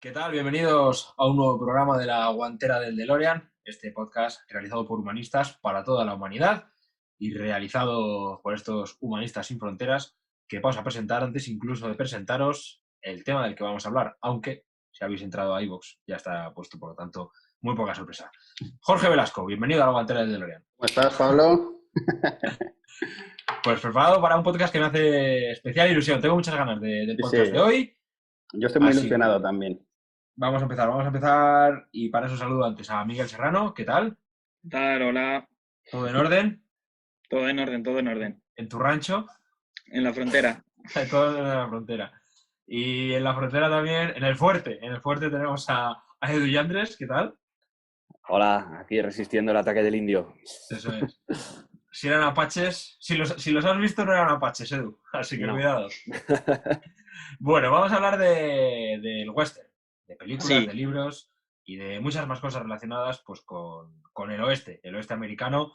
¿Qué tal? Bienvenidos a un nuevo programa de la Guantera del DeLorean, este podcast realizado por humanistas para toda la humanidad y realizado por estos humanistas sin fronteras que vamos a presentar antes incluso de presentaros el tema del que vamos a hablar, aunque si habéis entrado a iVoox ya está puesto, por lo tanto, muy poca sorpresa. Jorge Velasco, bienvenido a la Guantera del DeLorean. ¿Cómo estás, Pablo? Pues preparado para un podcast que me hace especial ilusión. Tengo muchas ganas del podcast Sí. de hoy. Yo estoy muy Así ilusionado que también. vamos a empezar y para eso saludo antes a Miguel Serrano. ¿Qué tal? ¿Qué tal? Hola. ¿Todo en orden? Todo en orden, todo en orden. ¿En tu rancho? En la frontera. Todo en la frontera. Y en la frontera también, en el fuerte. En el fuerte tenemos a Edu Yandres. ¿Qué tal? Hola, aquí resistiendo el ataque del indio. Eso es. Si eran apaches, si los has visto no eran apaches, Edu. Así que No. cuidado. Bueno, vamos a hablar del western, de películas, Sí. de libros y de muchas más cosas relacionadas pues, con el oeste americano.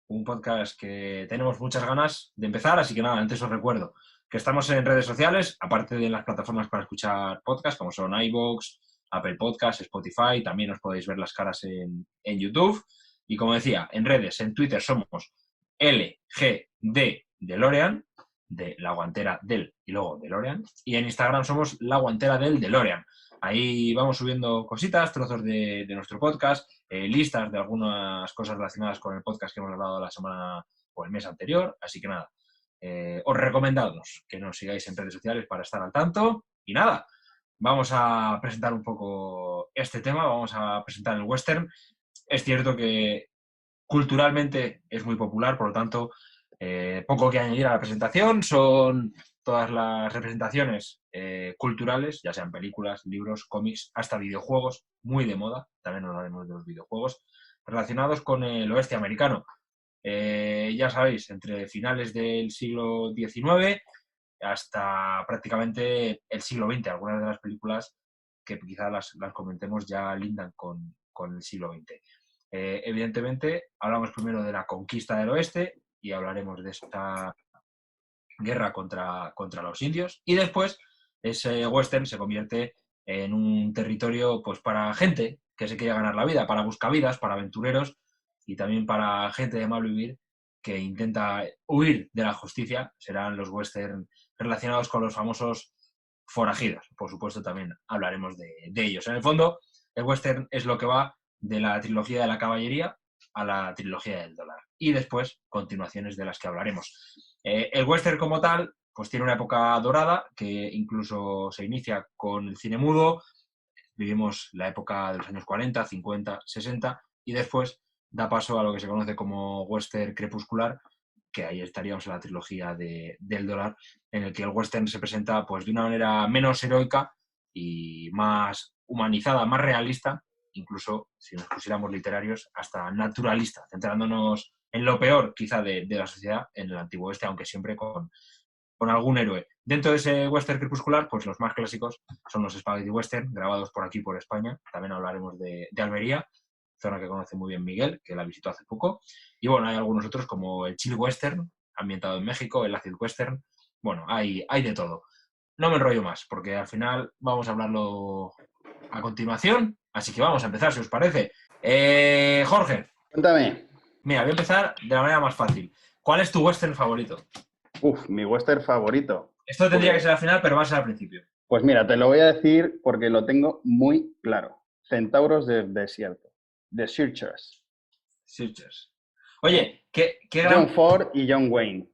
Un podcast que tenemos muchas ganas de empezar, así que nada, antes os recuerdo que estamos en redes sociales, aparte de las plataformas para escuchar podcasts, como son iVoox, Apple Podcasts, Spotify, también os podéis ver las caras en YouTube. Y como decía, en redes, en Twitter somos LGD DeLorean, de la guantera del y luego DeLorean, y en Instagram somos la guantera del DeLorean. Ahí vamos subiendo cositas, trozos de nuestro podcast, listas de algunas cosas relacionadas con el podcast que hemos hablado la semana o el mes anterior. Así que nada, os recomendamos que nos sigáis en redes sociales para estar al tanto. Y nada, vamos a presentar un poco este tema, vamos a presentar el western. Es cierto que culturalmente es muy popular, por lo tanto, poco que añadir a la presentación. Son todas las representaciones culturales, ya sean películas, libros, cómics, hasta videojuegos, muy de moda, también hablaremos de los videojuegos, relacionados con el oeste americano. Ya sabéis, entre finales del siglo XIX hasta prácticamente el siglo XX. Algunas de las películas que quizás las comentemos ya lindan con el siglo XX. Evidentemente, hablamos primero de la conquista del oeste y hablaremos de esta guerra contra los indios, y después ese western se convierte en un territorio pues para gente que se quiere ganar la vida, para buscavidas, para aventureros y también para gente de mal vivir que intenta huir de la justicia. Serán los western relacionados con los famosos forajidos. Por supuesto, también hablaremos de ellos. En el fondo, el western es lo que va de la trilogía de la caballería a la trilogía del dólar. Y después, continuaciones de las que hablaremos. El western como tal, pues tiene una época dorada que incluso se inicia con el cine mudo. Vivimos la época de los años 40, 50, 60 y después da paso a lo que se conoce como western crepuscular, que ahí estaríamos en la trilogía del dólar, en el que el western se presenta pues, de una manera menos heroica y más humanizada, más realista, incluso, si nos pusiéramos literarios, hasta naturalista, centrándonos en lo peor quizá de la sociedad en el antiguo oeste, aunque siempre con algún héroe. Dentro de ese western crepuscular, pues los más clásicos son los spaghetti western, grabados por aquí, por España. También hablaremos de Almería, zona que conoce muy bien Miguel, que la visitó hace poco. Y bueno, hay algunos otros como el chill western, ambientado en México, el acid western. Bueno, hay de todo. No me enrollo más, porque al final vamos a hablarlo a continuación. Así que vamos a empezar, si os parece. Jorge. Cuéntame. Mira, voy a empezar de la manera más fácil. ¿Cuál es tu western favorito? Mi western favorito. Esto tendría que ser al final, pero va a ser al principio. Pues mira, te lo voy a decir porque lo tengo muy claro. Centauros del desierto. The Searchers. Searchers. Oye, ¿qué gran... John Ford y John Wayne.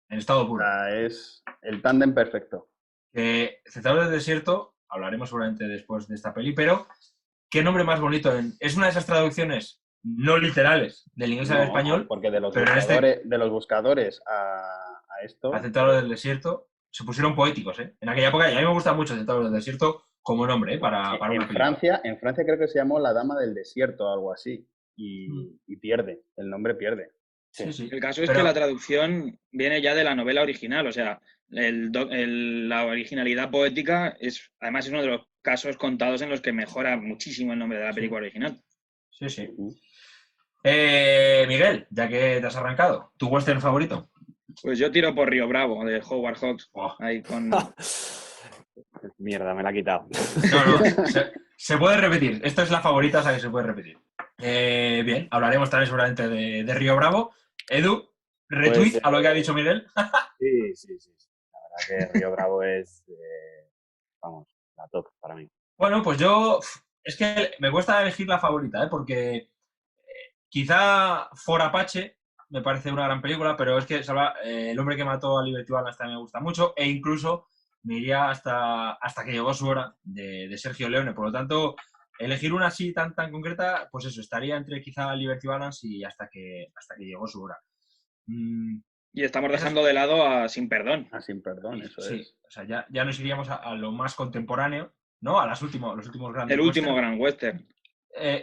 En estado puro. Es el tándem perfecto. Centauros del desierto, hablaremos seguramente después de esta peli, pero ¿qué nombre más bonito? Es una de esas traducciones no literales del inglés al español. Porque de los buscadores a esto... A Centauros del desierto se pusieron poéticos, ¿eh? En aquella época, y a mí me gusta mucho Centauros del desierto como nombre, ¿eh? para una película. En Francia creo que se llamó La Dama del Desierto o algo así. Y pierde, el nombre pierde. Sí, sí. El caso es Pero, que la traducción viene ya de la novela original, o sea, la originalidad poética además es uno de los casos contados en los que mejora muchísimo el nombre de la sí, película original. sí, sí. Ujú. Miguel, ya que te has arrancado, ¿tu western favorito? Pues yo tiro por Río Bravo, de Howard Hawks, Oh, ahí con... Mierda, me la ha quitado. no, se puede repetir. Esta es la favorita, o sea que se puede repetir. Bien, hablaremos también seguramente de Río Bravo. Edu, Pues retweet a lo que ha dicho Miguel. sí. La verdad que Río Bravo es, vamos, la top para mí. Bueno, pues yo, es que me cuesta elegir la favorita, porque quizá For Apache me parece una gran película, pero es que El hombre que mató a Liberty Balance también me gusta mucho, e incluso me iría hasta que llegó su hora de Sergio Leone. Por lo tanto, elegir una así tan concreta, pues eso, estaría entre quizá Liberty Balance y hasta que llegó su hora. Y estamos Esas, dejando de lado a Sin Perdón. Sin perdón, eso sí, es. o sea, ya nos iríamos a lo más contemporáneo, ¿no? A los últimos grandes El último western. gran western.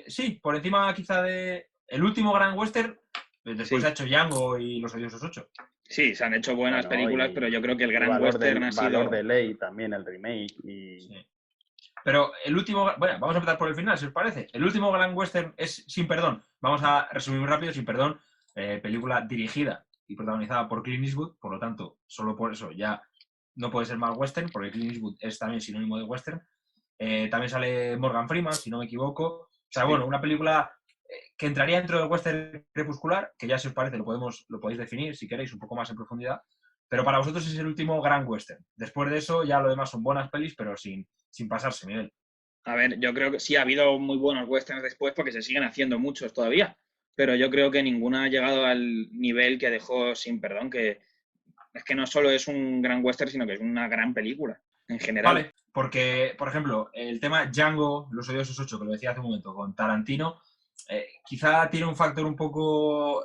Sí, por encima quizá de el último gran western, después Sí, ha hecho Django y Los Odiosos 8. sí, se han hecho buenas Bueno, películas, pero yo creo que el gran Valor western ha Valor sido... de Ley también, el remake. Sí. Pero el último, bueno, vamos a empezar por el final, si os parece. El último gran western es Sin Perdón. Vamos a resumir muy rápido, Sin Perdón, película dirigida y protagonizada por Clint Eastwood, por lo tanto, solo por eso ya no puede ser mal western, porque Clint Eastwood es también sinónimo de western. También sale Morgan Freeman, si no me equivoco. O sea, Sí. bueno, una película que entraría dentro del western crepuscular, que ya si os parece lo podéis definir, si queréis, un poco más en profundidad. Pero para vosotros es el último gran western. Después de eso, ya lo demás son buenas pelis, pero sin pasarse, Miguel. A ver, yo creo que sí ha habido muy buenos westerns después porque se siguen haciendo muchos todavía, pero yo creo que ninguna ha llegado al nivel que dejó Sin Perdón, que es que no solo es un gran western, sino que es una gran película en general. Vale, porque, por ejemplo, el tema Django, Los Odiosos 8, que lo decía hace un momento, con Tarantino, quizá tiene un factor un poco,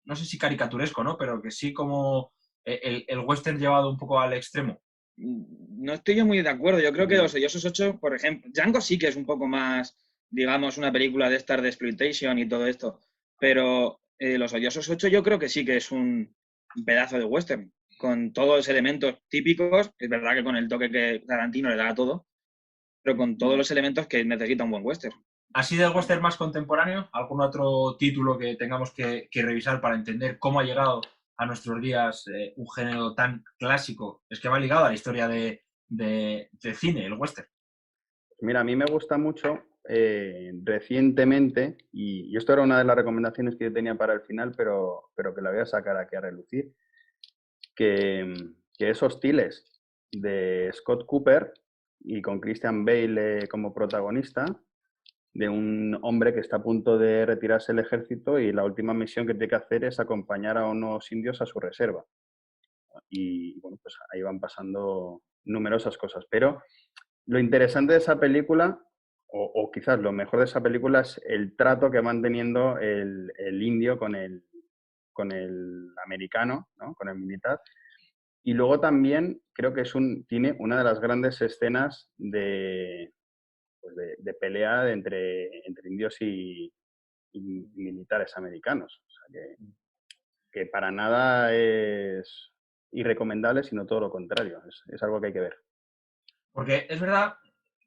no sé si caricaturesco, ¿no? Pero que sí como el western llevado un poco al extremo. No estoy yo muy de acuerdo. Yo creo que Los Odiosos 8, por ejemplo, Django sí que es un poco más, digamos, una película de estas de exploitation y todo esto, pero Los Odiosos 8 yo creo que sí que es un pedazo de western, con todos los elementos típicos. Es verdad que con el toque que Tarantino le da a todo, pero con todos los elementos que necesita un buen western. Así del western más contemporáneo, ¿algún otro título que tengamos que revisar para entender cómo ha llegado a nuestros días un género tan clásico? Es que va ligado a la historia de cine, el western. Mira, a mí me gusta mucho recientemente, y esto era una de las recomendaciones que yo tenía para el final, pero que la voy a sacar aquí a relucir, que es Hostiles, de Scott Cooper y con Christian Bale como protagonista, de un hombre que está a punto de retirarse del ejército y la última misión que tiene que hacer es acompañar a unos indios a su reserva. Y bueno, pues ahí van pasando numerosas cosas. Pero lo interesante de esa película, o quizás lo mejor de esa película, es el trato que van teniendo el indio con el americano, ¿no? Con el militar. Y luego también creo que tiene una de las grandes escenas pues de pelea entre indios y militares americanos. O sea, que para nada es irrecomendable, sino todo lo contrario. Es algo que hay que ver. Porque es verdad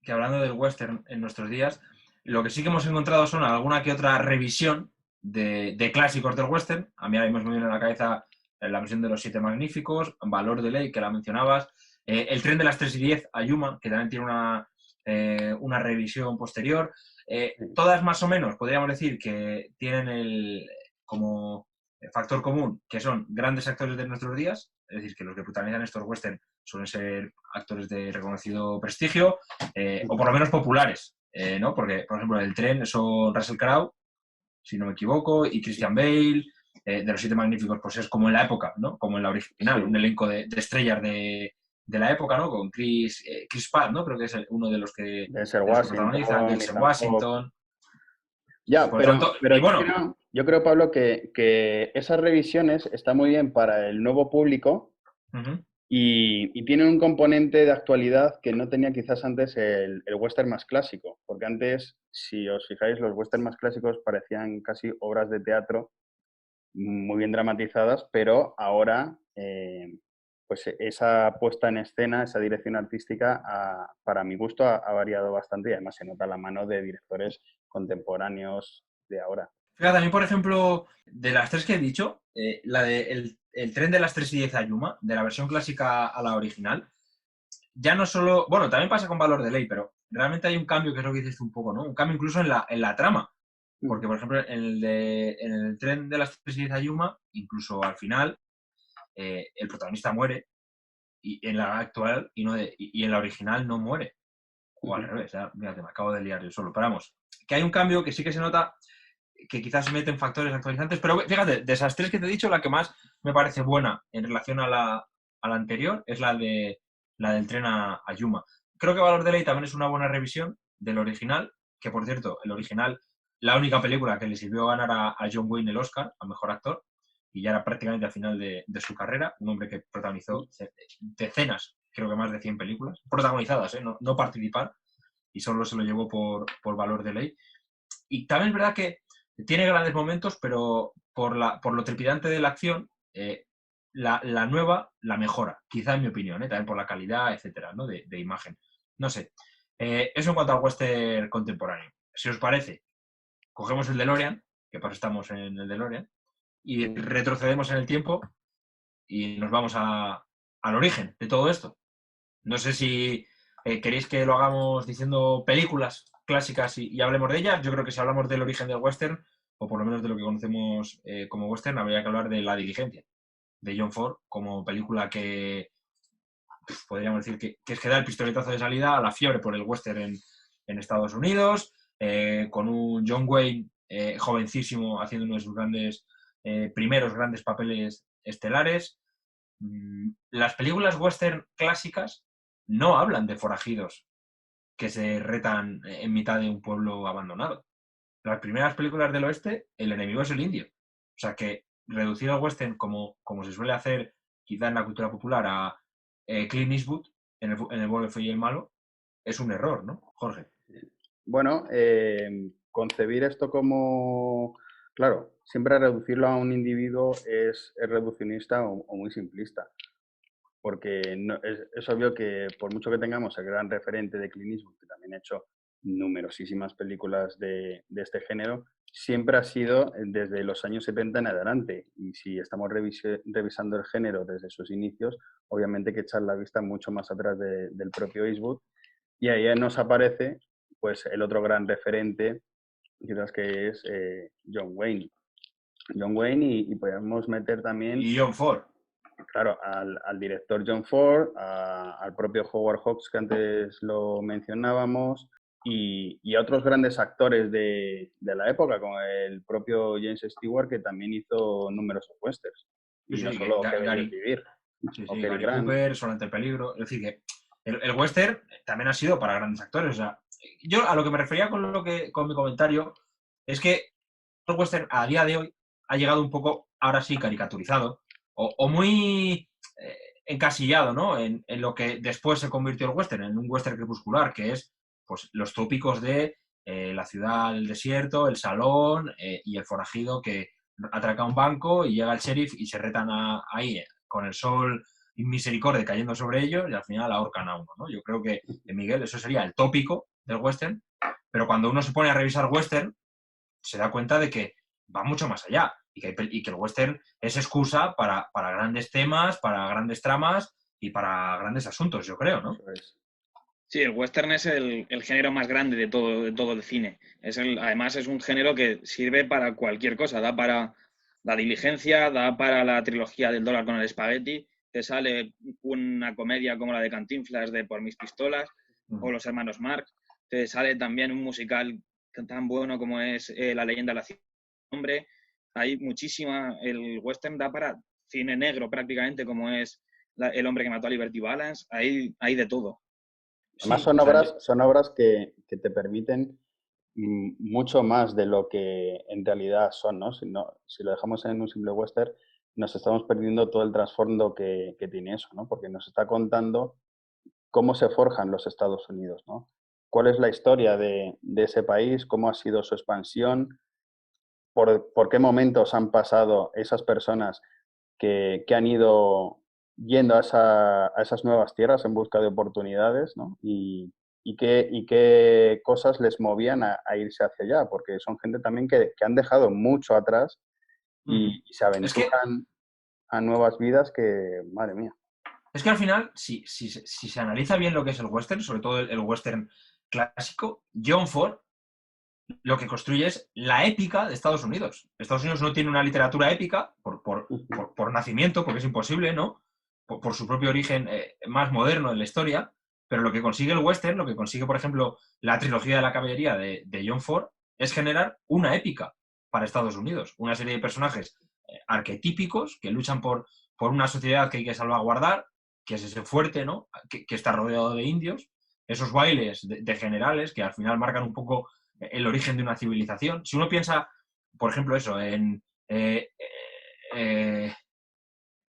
que hablando del western en nuestros días, lo que sí que hemos encontrado son alguna que otra revisión de clásicos del western. A mí ahora mismo me viene a la cabeza la versión de Los Siete Magníficos, Valor de Ley, que la mencionabas, El Tren de las 3:10, Ayuma, que también tiene una revisión posterior. Todas más o menos podríamos decir que tienen como factor común que son grandes actores de nuestros días, es decir, que los que protagonizan estos western suelen ser actores de reconocido prestigio, o por lo menos populares, ¿no? Porque, por ejemplo, El Tren son Russell Crowe, si no me equivoco, y Christian Bale. De Los Siete Magníficos, pues es como en la época, ¿no? Como en la original, Sí. un elenco de estrellas de la época, ¿no? Con Chris Pratt, ¿no? Creo que es uno de los que Denzel protagonizan, Washington, Denzel Ethan Hawke. Washington. Ya, Por lo tanto, y bueno, yo creo, Pablo, que esas revisiones están muy bien para el nuevo público uh-huh. y tienen un componente de actualidad que no tenía quizás antes el western más clásico. Porque antes, si os fijáis, los western más clásicos parecían casi obras de teatro muy bien dramatizadas, pero ahora pues esa puesta en escena, esa dirección artística, para mi gusto, ha variado bastante y además se nota la mano de directores contemporáneos de ahora. Fíjate, a mí, por ejemplo, de las tres que he dicho, la de el tren de las 3:10 a Yuma, de la versión clásica a la original, ya no solo, bueno, también pasa con Valor de Ley, pero realmente hay un cambio, que es lo que dices tú un poco, ¿no? Un cambio incluso en la trama. Porque, por ejemplo, en el tren de las 3:10 a Yuma, incluso al final, el protagonista muere, y en la actual y en la original no muere. O al revés, ya, fíjate, me acabo de liar yo solo. Pero vamos, que hay un cambio que sí que se nota, que quizás se meten factores actualizantes, pero fíjate, de esas tres que te he dicho, la que más me parece buena en relación a la anterior es la del tren a Yuma. Creo que Valor de Ley también es una buena revisión del original, que por cierto, el original, la única película que le sirvió ganar a John Wayne el Oscar, a Mejor Actor, y ya era prácticamente al final de su carrera, un hombre que protagonizó decenas, creo que más de 100 películas, protagonizadas, no participar, y solo se lo llevó por Valor de Ley. Y también es verdad que tiene grandes momentos, pero por lo trepidante de la acción, la nueva la mejora, quizá en mi opinión, también por la calidad, etcétera, ¿no? de imagen. No sé. Eso en cuanto al western contemporáneo. Si os parece, cogemos el DeLorean, que para eso estamos en el DeLorean, y retrocedemos en el tiempo y nos vamos al origen de todo esto. No sé si queréis que lo hagamos diciendo películas clásicas y hablemos de ellas. Yo creo que si hablamos del origen del western, o por lo menos de lo que conocemos como western, habría que hablar de La Diligencia, de John Ford, como película que podríamos decir que es que da el pistoletazo de salida a la fiebre por el western en Estados Unidos, con un John Wayne jovencísimo haciendo uno de sus primeros grandes papeles estelares. Las películas western clásicas no hablan de forajidos que se retan en mitad de un pueblo abandonado. Las primeras películas del oeste, el enemigo es el indio. O sea que reducir al western como se suele hacer quizá en la cultura popular a Clint Eastwood en el bueno, el feo y el malo, es un error, ¿no, Jorge? Bueno, concebir esto como, claro, siempre reducirlo a un individuo es reduccionista o muy simplista, porque es obvio que por mucho que tengamos el gran referente de Clint Eastwood, que también ha hecho numerosísimas películas de este género, siempre ha sido desde los años 70 en adelante. Y si estamos revisando el género desde sus inicios, obviamente hay que echar la vista mucho más atrás del propio Eastwood. Y ahí nos aparece pues el otro gran referente, quizás, que es John Wayne. John Wayne y podemos meter también, Y John Ford. claro, al director John Ford, al propio Howard Hawks, que antes lo mencionábamos, y a otros grandes actores de la época, como el propio James Stewart, que también hizo numerosos westerns. Y Sí, no sí, solo Que Gary, Bello Vivir, sí, o sí, Cary Gary Grant. Cooper, Sol ante el peligro. Es decir, que el western también ha sido para grandes actores. O sea, yo a lo que me refería con mi comentario es que el western a día de hoy ha llegado un poco, ahora sí, caricaturizado o muy encasillado, ¿no? En lo que después se convirtió el western, en un western crepuscular, que es pues los tópicos de la ciudad, el desierto, el salón y el forajido que atraca un banco y llega el sheriff y se retan ahí con el sol y misericordia cayendo sobre ellos y al final ahorcan a uno, ¿no? Yo creo que, Miguel, eso sería el tópico del western, pero cuando uno se pone a revisar western, se da cuenta de que va mucho más allá y que el western es excusa para grandes temas, para grandes tramas y para grandes asuntos, yo creo, ¿no? Eso es. Sí, el western es el género más grande de todo el cine. Además, es un género que sirve para cualquier cosa. Da para La Diligencia, da para la trilogía del dólar con el espagueti. Te sale una comedia como la de Cantinflas de Por mis pistolas o Los hermanos Marx. Te sale también un musical tan bueno como es La leyenda de la ciudad del hombre. Hay muchísima. El western da para cine negro prácticamente, como es El hombre que mató a Liberty Balance. Hay de todo. Además, Sí, o sea, son obras que te permiten mucho más de lo que en realidad son, ¿no? Si lo dejamos en un simple western, nos estamos perdiendo todo el trasfondo que tiene eso, ¿no? Porque nos está contando cómo se forjan los Estados Unidos, ¿no? Cuál es la historia de ese país, cómo ha sido su expansión, por qué momentos han pasado esas personas que han ido yendo a esas nuevas tierras en busca de oportunidades, ¿no? Y qué cosas les movían a irse hacia allá, porque son gente también que han dejado mucho atrás y se Es que, aventuran a nuevas vidas que, madre mía. es que al final, si se analiza bien lo que es el western, sobre todo el western clásico, John Ford lo que construye es la épica de Estados Unidos. Estados Unidos no tiene una literatura épica por nacimiento, porque es imposible, ¿no? Por su propio origen más moderno en la historia, pero lo que consigue el western, lo que consigue, por ejemplo, la trilogía de la caballería de John Ford, es generar una épica para Estados Unidos. Una serie de personajes arquetípicos que luchan por una sociedad que hay que salvaguardar, que es ese fuerte, ¿no? Que está rodeado de indios, esos bailes de generales que al final marcan un poco el origen de una civilización. Si uno piensa, por ejemplo, eso, en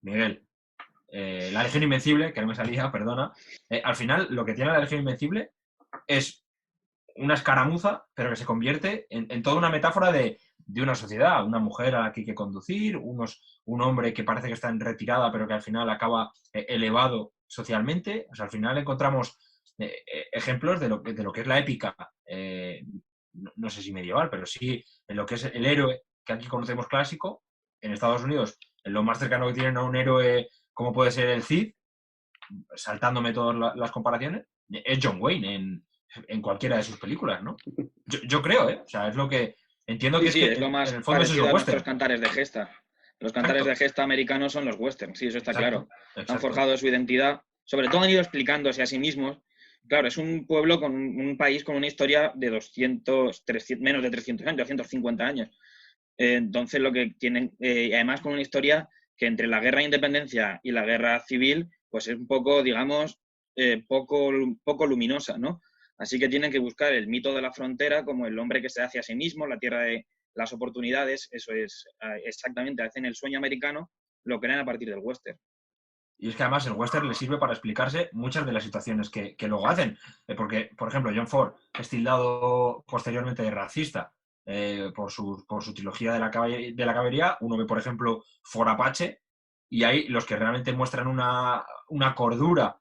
Miguel, la Legión Invencible, que no me salía, perdona, al final lo que tiene la Legión Invencible es una escaramuza, pero que se convierte en toda una metáfora de una sociedad, una mujer a la que hay que conducir, un hombre que parece que está en retirada, pero que al final acaba elevado socialmente. O sea, al final encontramos ejemplos de lo que es la épica, no sé si medieval, pero sí en lo que es el héroe que aquí conocemos clásico. En Estados Unidos, lo más cercano que tienen a un héroe como puede ser el Cid, saltándome todas las comparaciones, es John Wayne en cualquiera de sus películas, ¿no? Yo creo, ¿eh? O sea, es lo que entiendo que Sí, es sí, que es lo en más el fondo es eso, parecido a nuestros western. cantares de gesta. Los cantares Exacto, de gesta americanos son los westerns, sí, eso está exacto, claro. Han exacto. forjado su identidad, sobre todo han ido explicándose a sí mismos. Claro, es un pueblo con un país con una historia de 200, 300, menos de 300 años, 250 años. Entonces, lo que tienen, además con una historia que entre la guerra de independencia y la guerra civil, pues es un poco, digamos, poco luminosa, ¿no? Así que tienen que buscar el mito de la frontera como el hombre que se hace a sí mismo, la tierra de las oportunidades, eso es exactamente, hacen el sueño americano, lo crean a partir del western. Y es que además el western le sirve para explicarse muchas de las situaciones que luego hacen. Porque, por ejemplo, John Ford es tildado posteriormente de racista por su trilogía de la caballería. Uno ve, por ejemplo, Ford Apache, y ahí los que realmente muestran una cordura,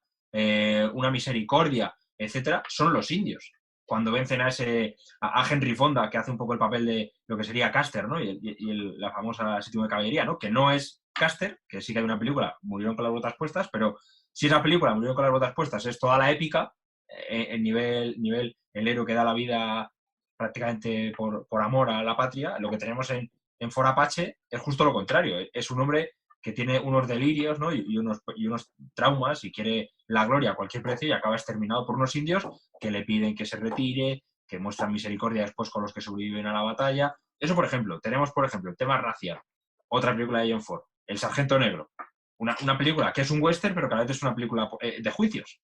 una misericordia, etcétera, son los indios. Cuando vencen a Henry Fonda, que hace un poco el papel de lo que sería Custer, ¿no? La famosa séptima de caballería, ¿no? Que no es Custer, que sí que hay una película, Murieron con las botas puestas, pero si esa película, Murieron con las botas puestas, es toda la épica, el nivel, el héroe que da la vida prácticamente por amor a la patria, lo que tenemos en For Apache es justo lo contrario. Es un hombre que tiene unos delirios, ¿no? y unos traumas y quiere la gloria a cualquier precio y acaba exterminado por unos indios que le piden que se retire, que muestran misericordia después con los que sobreviven a la batalla. Eso, por ejemplo. Tenemos, por ejemplo, el tema racial. Otra película de John Ford, El Sargento Negro. Una película que es un western, pero que a la vez es una película de juicios.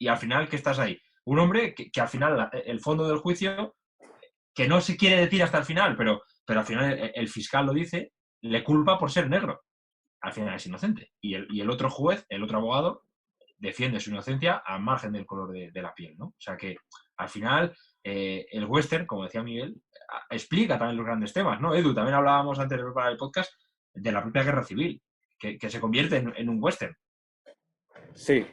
Y al final, ¿qué estás ahí? Un hombre que al final, el fondo del juicio, que no se quiere decir hasta el final, pero al final el fiscal lo dice, le culpa por ser negro. Al final es inocente. Y el otro juez, el otro abogado, defiende su inocencia al margen del color de la piel, ¿no? O sea que al final el western, como decía Miguel, explica también los grandes temas, ¿no? Edu, también hablábamos antes de preparar el podcast de la propia guerra civil, que se convierte en un western. Sí,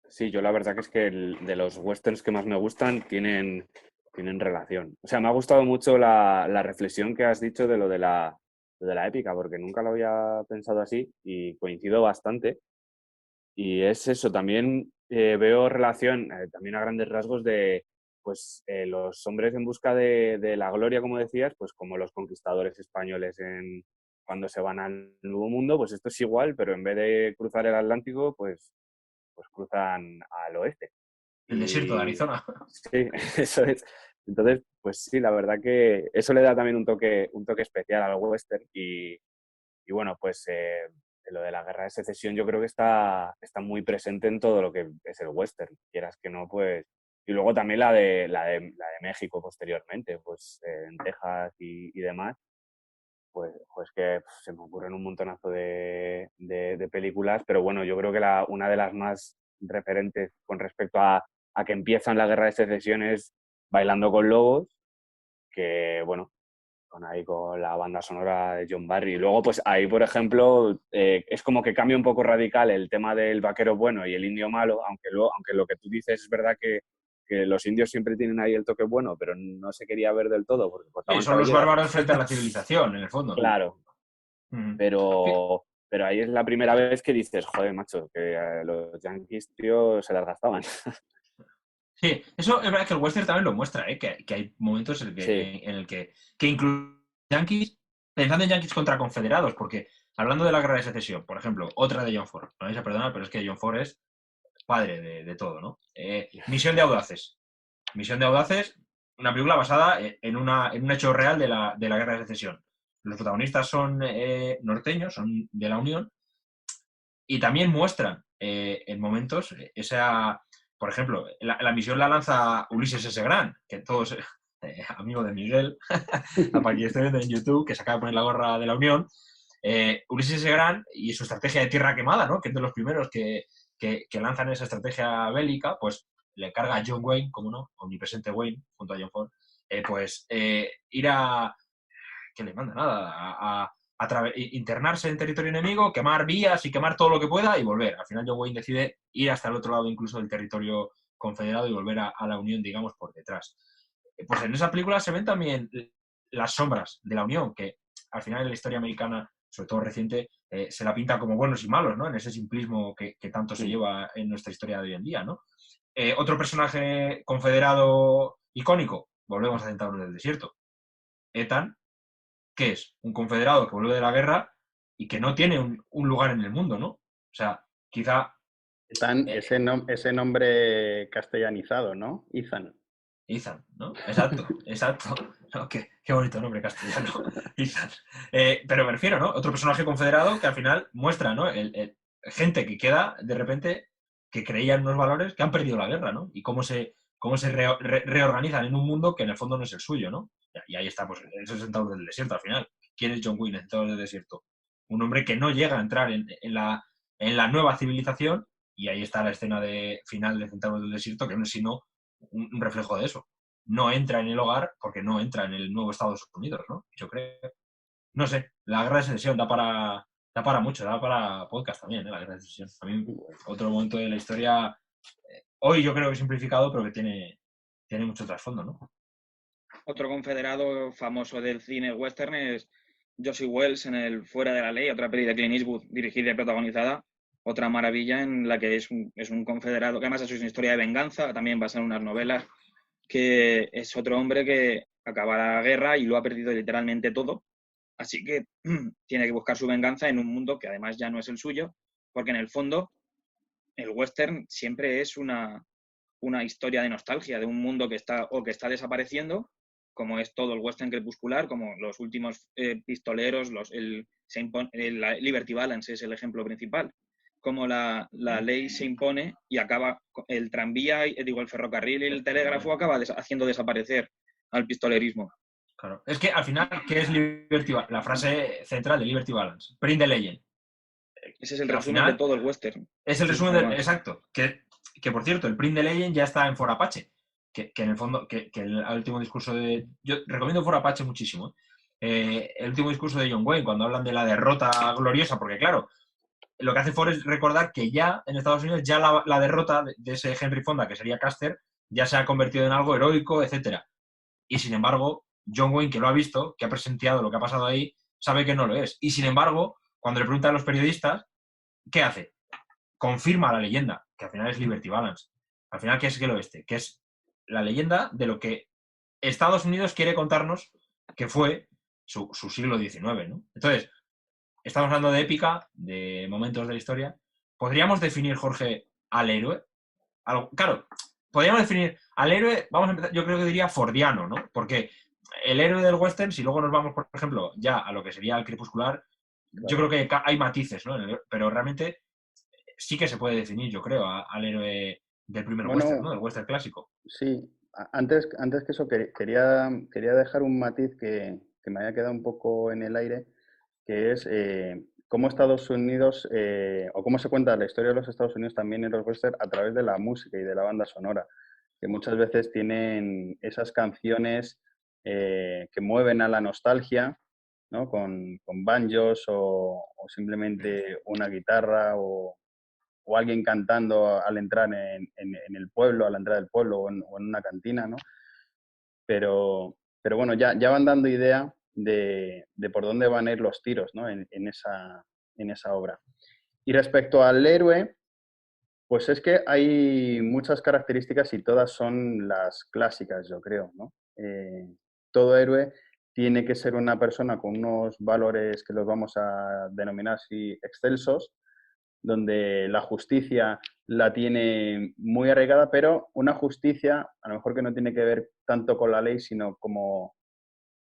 sí, yo la verdad que es que de los westerns que más me gustan tienen relación. O sea, me ha gustado mucho la reflexión que has dicho de lo de la épica, porque nunca lo había pensado así y coincido bastante. Y es eso, también veo relación, también a grandes rasgos, de pues los hombres en busca de la gloria, como decías, pues como los conquistadores españoles cuando se van al Nuevo Mundo, pues esto es igual, pero en vez de cruzar el Atlántico, pues cruzan al oeste. El desierto de Y Arizona. sí, eso es. Entonces, pues sí, la verdad que eso le da también un toque especial al western y bueno, pues lo de la guerra de secesión yo creo que está muy presente en todo lo que es el western, quieras que no, pues... Y luego también la de México posteriormente, pues en Texas y demás, pues que se me ocurren un montonazo de películas, pero bueno, yo creo que una de las más referentes con respecto a que empiezan la guerra de secesión es Bailando con Lobos, que bueno, con la banda sonora de John Barry. Y luego, pues ahí, por ejemplo, es como que cambia un poco radical el tema del vaquero bueno y el indio malo, aunque lo que tú dices es verdad que los indios siempre tienen ahí el toque bueno, pero no se quería ver del todo porque Sí, cortaban son los cabelleras. bárbaros frente a la civilización, en el fondo. Claro, Ujú. pero ahí es la primera vez que dices, joder, macho, que los yankees, tío, se las gastaban. Sí, eso es verdad que el western también lo muestra, ¿eh? Que hay momentos Sí, en el que incluso Yankees, pensando en Yankees contra confederados, porque hablando de la guerra de secesión, por ejemplo, otra de John Ford, me vais a perdonar, pero es que John Ford es padre de todo, ¿no? Misión de Audaces. Misión de Audaces, una película basada en un hecho real de la guerra de secesión. Los protagonistas son norteños, son de la Unión, y también muestran en momentos esa, por ejemplo, la misión la lanza Ulises S. Grant, que todos, amigo de Miguel, para quien esté viendo en YouTube, que se acaba de poner la gorra de la Unión, Ulises S. Grant y su estrategia de tierra quemada, ¿no? Que es de los primeros que lanzan esa estrategia bélica, pues le encarga a John Wayne, como no, omnipresente Wayne, junto a John Ford, ir a, que le manda nada, internarse en territorio enemigo, quemar vías y quemar todo lo que pueda y volver. Al final John Wayne decide ir hasta el otro lado incluso del territorio confederado y volver a la Unión, digamos, por detrás. Pues en esa película se ven también las sombras de la Unión, que al final en la historia americana, sobre todo reciente, se la pinta como buenos y malos, ¿no? En ese simplismo que tanto se lleva en nuestra historia de hoy en día, ¿no? Otro personaje confederado icónico, volvemos a Centauro del Desierto. Ethan, que es un confederado que vuelve de la guerra y que no tiene un lugar en el mundo, ¿no? O sea, quizá... Ese nombre castellanizado, ¿no? Ethan. Ethan, ¿no? Exacto, exacto. No, qué bonito nombre castellano, Ethan. Pero me refiero, ¿no? Otro personaje confederado que al final muestra, ¿no? Gente que queda de repente que creía en unos valores que han perdido la guerra, ¿no? Y cómo se reorganizan en un mundo que en el fondo no es el suyo, ¿no? Y ahí está, pues, esos centauros del desierto al final. ¿Quién es John Wayne, el centauro del desierto? Un hombre que no llega a entrar en la nueva civilización, y ahí está la escena de final de Centauros del Desierto, que no es sino un reflejo de eso. No entra en el hogar porque no entra en el nuevo Estados Unidos, ¿no? Yo creo. No sé, la guerra de secesión da para mucho, da para podcast también, ¿eh? La guerra de secesión. A mí, otro momento de la historia, hoy yo creo que simplificado, pero que tiene mucho trasfondo, ¿no? Otro confederado famoso del cine western es Josie Wells en el Fuera de la Ley, otra peli de Clint Eastwood dirigida y protagonizada. Otra maravilla en la que es un confederado, que además es una historia de venganza, también basada en unas novelas, que es otro hombre que acaba la guerra y lo ha perdido literalmente todo. Así que tiene que buscar su venganza en un mundo que además ya no es el suyo, porque en el fondo el western siempre es una historia de nostalgia, de un mundo que está desapareciendo, como es todo el western crepuscular, como los últimos pistoleros, la Liberty Balance es el ejemplo principal, como la ley se impone y acaba el tranvía, el ferrocarril y el telégrafo acaba haciendo desaparecer al pistolerismo. Claro. Es que al final, ¿qué es Liberty Balance? La frase central de Liberty Balance. Print the legend. Ese es el Al resumen de final, todo el western. es el Sí, resumen del. además. Exacto. Que por cierto, el print de Legend ya está en For Apache. Que en el fondo, que el último discurso de. Yo recomiendo For Apache muchísimo. El último discurso de John Wayne, cuando hablan de la derrota gloriosa, porque claro, lo que hace Ford es recordar que ya en Estados Unidos, ya la derrota de ese Henry Fonda, que sería Custer, ya se ha convertido en algo heroico, etcétera. Y sin embargo, John Wayne, que lo ha visto, que ha presenciado lo que ha pasado ahí, sabe que no lo es. Y sin embargo, cuando le preguntan a los periodistas, ¿qué hace? Confirma la leyenda, que al final es Liberty Balance. Al final, ¿qué es el oeste? Que es la leyenda de lo que Estados Unidos quiere contarnos que fue su siglo XIX, ¿no? Entonces, estamos hablando de épica, de momentos de la historia. ¿Podríamos definir, Jorge, al héroe? Claro, podríamos definir al héroe, vamos a empezar, yo creo que diría fordiano, ¿no? Porque el héroe del western, si luego nos vamos, por ejemplo, ya a lo que sería el crepuscular, yo creo que hay matices, ¿no? Pero realmente sí que se puede definir, yo creo, al héroe del primer western, ¿no? Bueno, Del western clásico. sí. Antes que eso, quería dejar un matiz que me haya quedado un poco en el aire, que es cómo Estados Unidos, o cómo se cuenta la historia de los Estados Unidos también en los western a través de la música y de la banda sonora, que muchas veces tienen esas canciones que mueven a la nostalgia, ¿no? Con banjos o simplemente una guitarra o alguien cantando al entrar en el pueblo, a la entrada del pueblo o en una cantina, ¿no? Pero bueno, ya van dando idea de por dónde van a ir los tiros, ¿no? En esa obra. Y respecto al héroe, pues es que hay muchas características y todas son las clásicas, yo creo, ¿no? Todo héroe tiene que ser una persona con unos valores que los vamos a denominar así excelsos, donde la justicia la tiene muy arraigada, pero una justicia a lo mejor que no tiene que ver tanto con la ley, sino como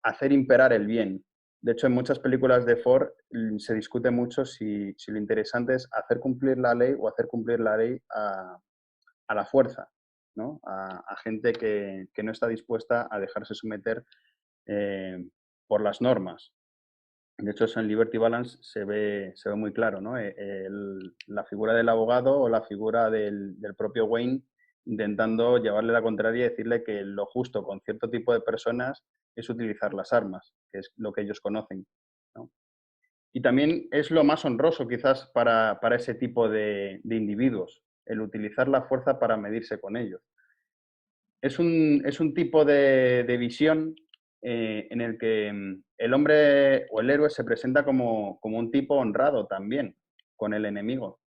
hacer imperar el bien. De hecho, en muchas películas de Ford se discute mucho si lo interesante es hacer cumplir la ley o hacer cumplir la ley a la fuerza, ¿no? A gente que no está dispuesta a dejarse someter por las normas. De hecho, eso en Liberty Balance se ve muy claro, ¿no? La figura del abogado o la figura del propio Wayne intentando llevarle la contraria y decirle que lo justo con cierto tipo de personas es utilizar las armas, que es lo que ellos conocen, ¿no? Y también es lo más honroso quizás para ese tipo de individuos, el utilizar la fuerza para medirse con ellos. Es un tipo de visión en el que el hombre o el héroe se presenta como un tipo honrado también con el enemigo.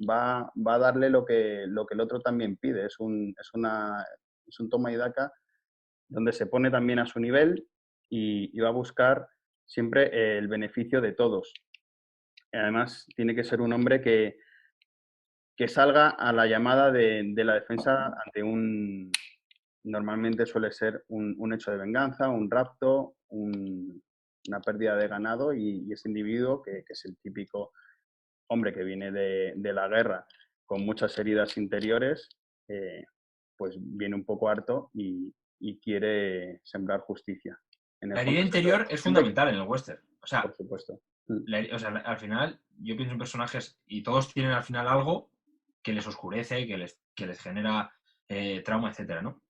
Va a darle lo que el otro también pide. Es un toma y daca donde se pone también a su nivel y va a buscar siempre el beneficio de todos. Además, tiene que ser un hombre que salga a la llamada de la defensa ante normalmente suele ser un hecho de venganza, un rapto, una pérdida de ganado y ese individuo, que es el típico hombre que viene de la guerra con muchas heridas interiores, pues viene un poco harto y quiere sembrar justicia. En el La herida fondo, interior es fundamental en el western. O por sea, supuesto. al final, yo pienso en personajes y todos tienen al final algo que les oscurece, que les genera trauma, etcétera, ¿no?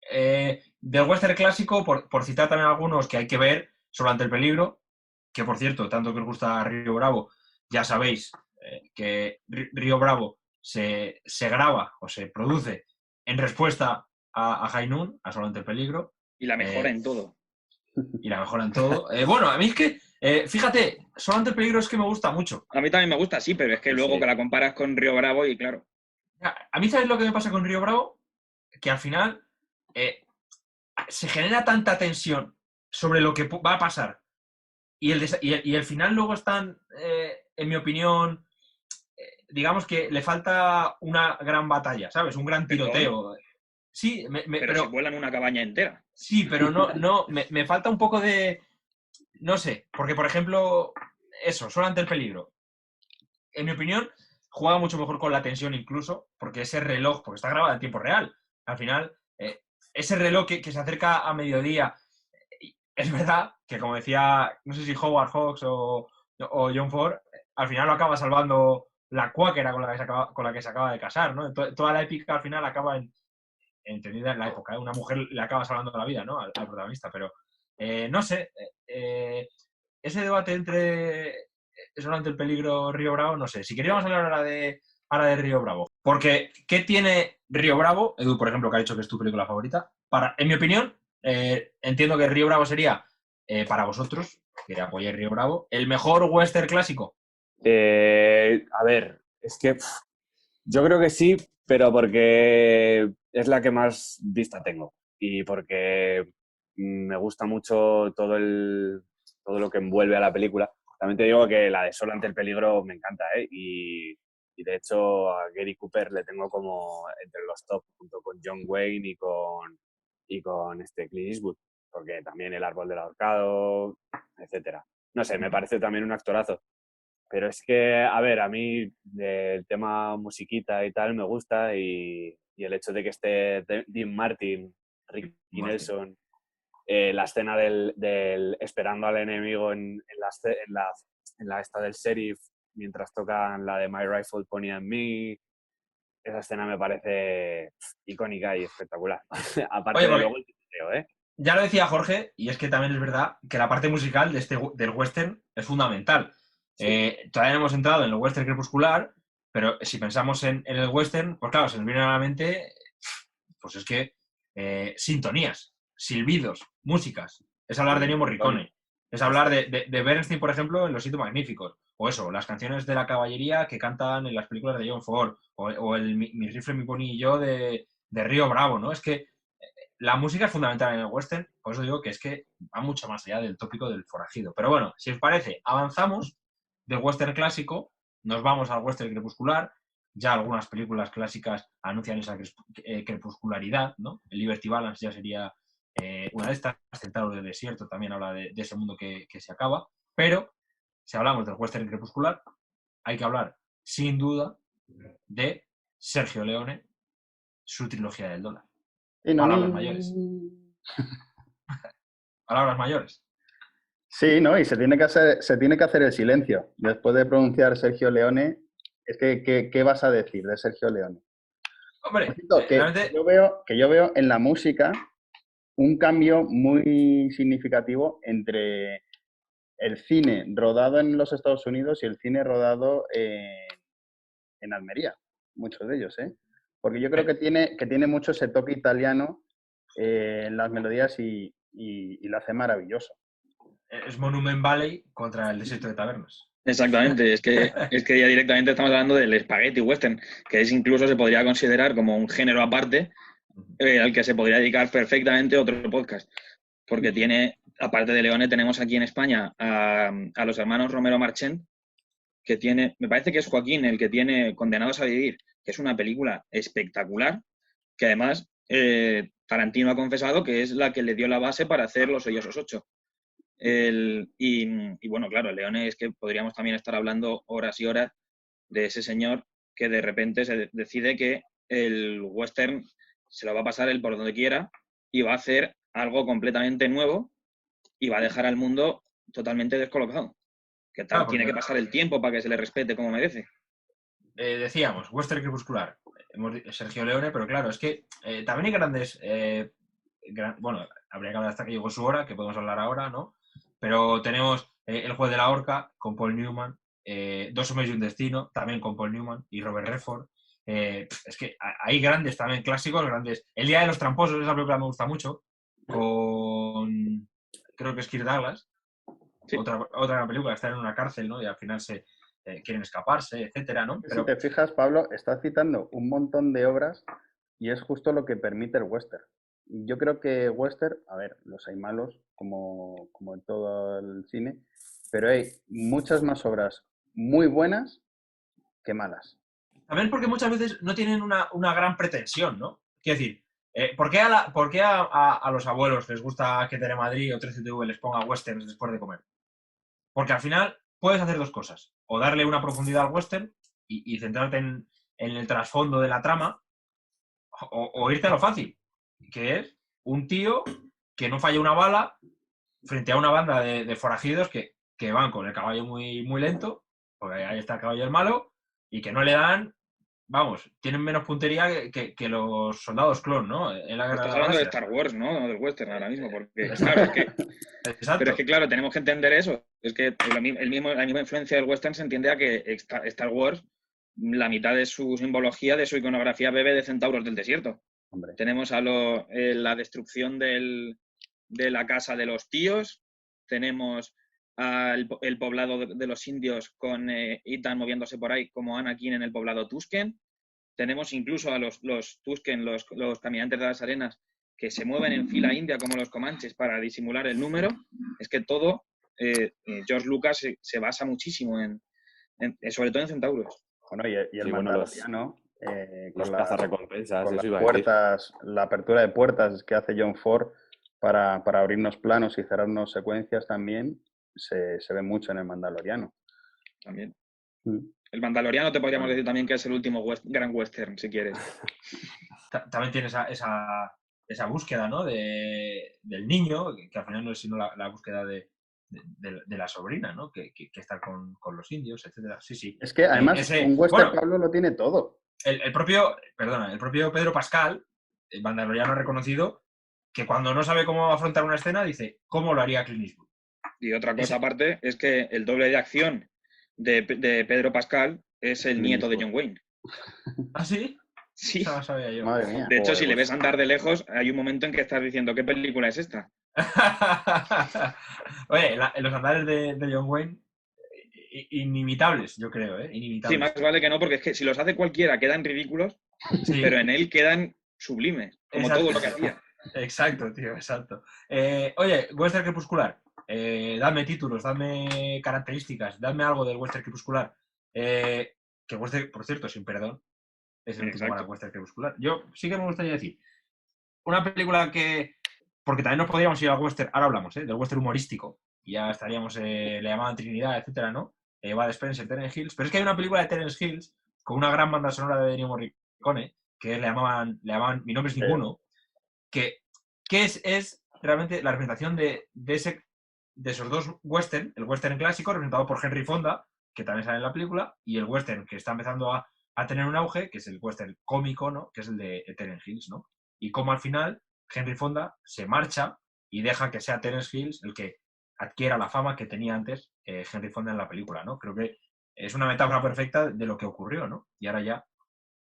Del western clásico, por citar también algunos que hay que ver, Solo ante el peligro, que por cierto, tanto que os gusta Río Bravo, ya sabéis que Río Bravo se graba o se produce en respuesta a High Noon, a Solo ante el peligro. Y la mejora en todo. Y la mejora en todo. Bueno, a mí es que, fíjate, Solo ante el peligro es que me gusta mucho. A mí también me gusta, sí, pero es que luego Sí. que la comparas con Río Bravo y claro. A mí, ¿sabes lo que me pasa con Río Bravo? Que al final se genera tanta tensión sobre lo que va a pasar y el final luego están, en mi opinión, digamos que le falta una gran batalla, ¿sabes? Un gran tiroteo. Sí, Pero se vuelan una cabaña entera. Sí, pero no me falta un poco de... No sé, porque por ejemplo, eso, Solo ante el peligro. En mi opinión, juega mucho mejor con la tensión incluso, porque ese reloj, porque está grabado en tiempo real, al final, ese reloj que se acerca a mediodía, es verdad que como decía, no sé si Howard Hawks o John Ford, al final lo acaba salvando la cuáquera con la que se acaba de casar, ¿no? Toda la épica al final acaba entendida en la época, ¿eh? Una mujer le acaba salvando la vida, ¿no? Al protagonista, pero no sé, ese debate entre Solamente el peligro Río Bravo, no sé. Si queríamos hablar ahora de Río Bravo, porque ¿qué tiene Río Bravo? Edu, por ejemplo, que ha dicho que es tu película favorita. En mi opinión, entiendo que Río Bravo sería, para vosotros, que apoyéis Río Bravo, el mejor western clásico. A ver, es que yo creo que sí, pero porque es la que más vista tengo y porque me gusta mucho todo lo que envuelve a la película. También te digo que la de Solo ante el peligro me encanta, ¿eh? Y de hecho a Gary Cooper le tengo como entre los top junto con John Wayne y con Clint Eastwood, porque también El árbol del ahorcado, etcétera. No sé, me parece también un actorazo. Pero es que, a ver, a mí el tema musiquita y tal me gusta y el hecho de que esté Dean Martin, Ricky Nelson, la escena del esperando al enemigo en la esta del sheriff mientras tocan la de My Rifle Pony and Me, esa escena me parece icónica y espectacular. Aparte Oye, de porque luego el tiroteo, ¿eh? ya lo decía Jorge, y es que también es verdad que la parte musical del western es fundamental. Todavía no hemos entrado en el western crepuscular, pero si pensamos en el western, pues claro, se nos viene a la mente, pues es que sintonías, silbidos, músicas. Es hablar de Ennio Morricone. Es hablar de Bernstein, por ejemplo, en Los Siete Magníficos. O eso, las canciones de la caballería que cantan en las películas de John Ford. O el Mi rifle, mi pony y yo de Río Bravo, ¿no? Es que la música es fundamental en el western, por eso digo que es que va mucho más allá del tópico del forajido. Pero bueno, si os parece, avanzamos del western clásico, nos vamos al western crepuscular. Ya algunas películas clásicas anuncian esa crepuscularidad, ¿no? El Liberty Balance ya sería una de estas. Centauro del Desierto también habla de ese mundo que se acaba. Pero si hablamos del western crepuscular, hay que hablar, sin duda, de Sergio Leone, su trilogía del dólar. Palabras mayores. Palabras mayores. Sí, ¿no? Y se tiene que hacer el silencio. Después de pronunciar Sergio Leone, es que ¿qué vas a decir de Sergio Leone? Hombre, realmente... yo veo en la música un cambio muy significativo entre el cine rodado en los Estados Unidos y el cine rodado en Almería. Muchos de ellos, ¿eh? Porque yo creo que tiene mucho ese toque italiano en las melodías y lo hace maravilloso. Es Monument Valley contra el Desierto de Tabernas. Exactamente, es que ya directamente estamos hablando del spaghetti western, que es incluso se podría considerar como un género aparte al que se podría dedicar perfectamente otro podcast. Porque tiene, aparte de Leone, tenemos aquí en España a los hermanos Romero Marchant, que tiene, me parece que es Joaquín el que tiene Condenados a Vivir, que es una película espectacular, que además Tarantino ha confesado que es la que le dio la base para hacer Los Odiosos 8. Y bueno, claro, Leone es que podríamos también estar hablando horas y horas de ese señor que de repente se decide que el western se lo va a pasar él por donde quiera y va a hacer algo completamente nuevo y va a dejar al mundo totalmente descolocado. Que tal, tiene que pasar el tiempo para que se le respete como merece. Decíamos, western crepuscular, Sergio Leone, pero claro, es que también hay grandes... bueno, habría que hablar hasta que llegó su hora, que podemos hablar ahora, ¿no? Pero tenemos El juez de la horca con Paul Newman, Dos hombres y un destino, también con Paul Newman y Robert Redford. Es que hay grandes también, clásicos, grandes. El día de los tramposos, esa película me gusta mucho, con... creo que es Kirk Douglas. Sí. Otra película, están en una cárcel, ¿no? Y al final quieren escaparse, etcétera, ¿no? Pero... Si te fijas, Pablo, está citando un montón de obras y es justo lo que permite el western. Yo creo que western, a ver, los hay malos, como en todo el cine, pero hay muchas más obras muy buenas que malas. También porque muchas veces no tienen una gran pretensión, ¿no? Quiero decir, ¿por qué a los abuelos les gusta que Telemadrid o 13TV les ponga westerns después de comer? Porque al final puedes hacer dos cosas. O darle una profundidad al western y centrarte en el trasfondo de la trama, o irte a lo fácil, que es un tío que no falla una bala frente a una banda de forajidos que van con el caballo muy, muy lento, porque ahí está el caballo del malo, y que no le dan, vamos, tienen menos puntería que los soldados clon, ¿no? Estás hablando de Star Wars, ¿no? No del western ahora mismo, porque claro, es que... Exacto. Pero es que, claro, tenemos que entender eso. Es que la misma influencia del western se entiende a que Star Wars, la mitad de su simbología, de su iconografía, bebe de centauros del desierto. Hombre. Tenemos la destrucción de la casa de los tíos, tenemos el poblado de los indios con Ethan moviéndose por ahí como Anakin en el poblado Tusken. Tenemos incluso a los Tusken, los caminantes de las arenas, que se mueven en fila india como los comanches para disimular el número. Es que todo, George Lucas se basa muchísimo sobre todo en centauros. Bueno, y el Mandaloriano, los cazarrecompensas, con las puertas, la apertura de puertas que hace John Ford para abrirnos planos y cerrarnos secuencias también, se ve mucho en el Mandaloriano. También. El Mandaloriano te podríamos decir también que es el último gran western, si quieres. También tiene esa búsqueda, ¿no? Del niño, que al final no es sino la búsqueda de la sobrina, ¿no? Que está con los indios, etcétera. Sí, sí. Es que además un western, Pablo, lo tiene todo. El propio Pedro Pascal, el Mandaloriano, ha reconocido que cuando no sabe cómo afrontar una escena dice, ¿cómo lo haría Clint Eastwood? Y otra cosa aparte es que el doble de acción de Pedro Pascal es el nieto de John Wayne. ¿Ah, sí? Sí. Esa la sabía yo. Madre mía. De hecho, si le pues. ves andar de lejos, hay un momento en que estás diciendo, ¿qué película es esta? Oye, los andares de John Wayne, inimitables, yo creo, Sí, inimitables. más vale que no, porque es que si los hace cualquiera quedan ridículos, Sí, pero en él quedan sublimes, como exacto. todo lo que hacía. Exacto, tío, exacto. Oye, Western Crepuscular, dame títulos, dame características, dame algo del Western Crepuscular. Que Western, por cierto, sin perdón, es el último Exacto. gran Western Crepuscular. Yo sí que me gustaría decir, una película que, porque también nos podríamos ir al Western, ahora hablamos, del Western humorístico, y ya estaríamos, le llamaban Trinidad, etcétera, ¿no? Bud Spencer, Terence Hills, pero es que hay una película de Terence Hills con una gran banda sonora de Ennio Morricone, que le llamaban Mi nombre es ninguno, que es realmente la representación de esos dos western, el western clásico representado por Henry Fonda, que también sale en la película, y el western que está empezando a tener un auge, que es el western cómico, ¿no? Que es el de Terence Hills, ¿no? Y como al final Henry Fonda se marcha y deja que sea Terence Hills el que adquiera la fama que tenía antes Henry Fonda en la película, ¿no? Creo que es una metáfora perfecta de lo que ocurrió, ¿no? Y ahora ya,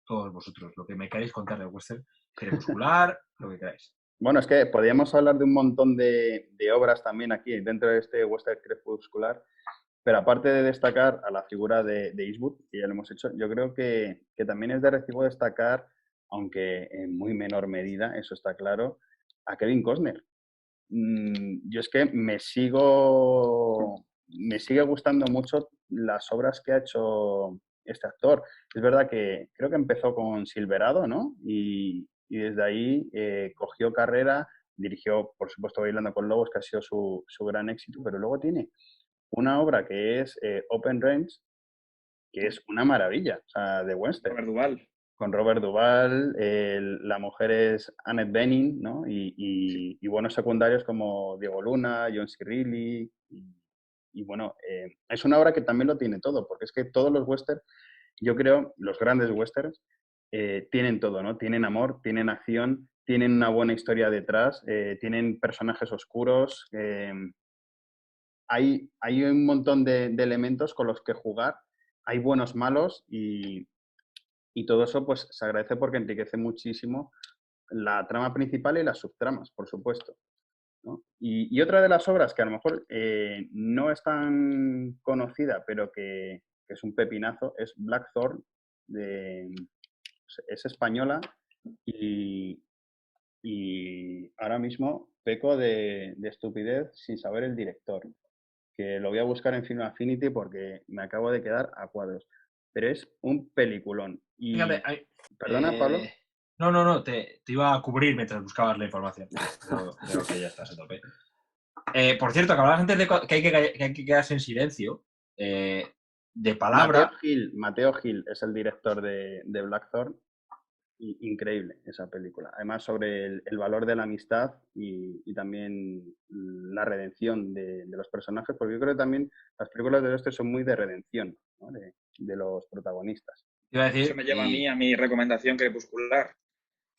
todos vosotros, lo que me queráis contar del western crepuscular, lo que queráis. Bueno, es que podríamos hablar de un montón de obras también aquí dentro de este western crepuscular, pero aparte de destacar a la figura de Eastwood, que ya lo hemos hecho, yo creo que también es de recibo destacar, aunque en muy menor medida, eso está claro, a Kevin Costner. Yo es que me sigue gustando mucho las obras que ha hecho este actor. Es verdad que creo que empezó con Silverado, ¿no? Y desde ahí cogió carrera, dirigió, por supuesto, Bailando con Lobos, que ha sido su gran éxito, pero luego tiene una obra que es Open Range, que es una maravilla, o sea, de western. Robert Duvall. Con Robert Duvall, la mujer es Annette Bening, ¿no? Y buenos secundarios como Diego Luna, John C. Reilly. Y bueno, es una obra que también lo tiene todo, porque es que todos los westerns, yo creo, los grandes westerns, tienen todo, ¿no? Tienen amor, tienen acción, tienen una buena historia detrás, tienen personajes oscuros. Hay un montón de elementos con los que jugar. Hay buenos, malos y todo eso pues se agradece porque enriquece muchísimo la trama principal y las subtramas, por supuesto, ¿no? Y otra de las obras que a lo mejor no es tan conocida, pero que es un pepinazo, es Blackthorn, es española y ahora mismo peco de estupidez sin saber el director, que lo voy a buscar en Film Affinity porque me acabo de quedar a cuadros. Pero es un peliculón. Y... Fíjate, ¿Perdona, Pablo? No, te iba a cubrir mientras buscabas la información. Pero creo que ya estás a tope. Por cierto, que hablabas antes de que hay que quedarse en silencio. De palabra. Mateo Gil es el director de Blackthorn. Increíble esa película. Además, sobre el valor de la amistad y también la redención de los personajes, porque yo creo que también las películas de Oeste son muy de redención, ¿no? de los protagonistas. Iba a decir, Eso me lleva a mí a mi recomendación crepuscular,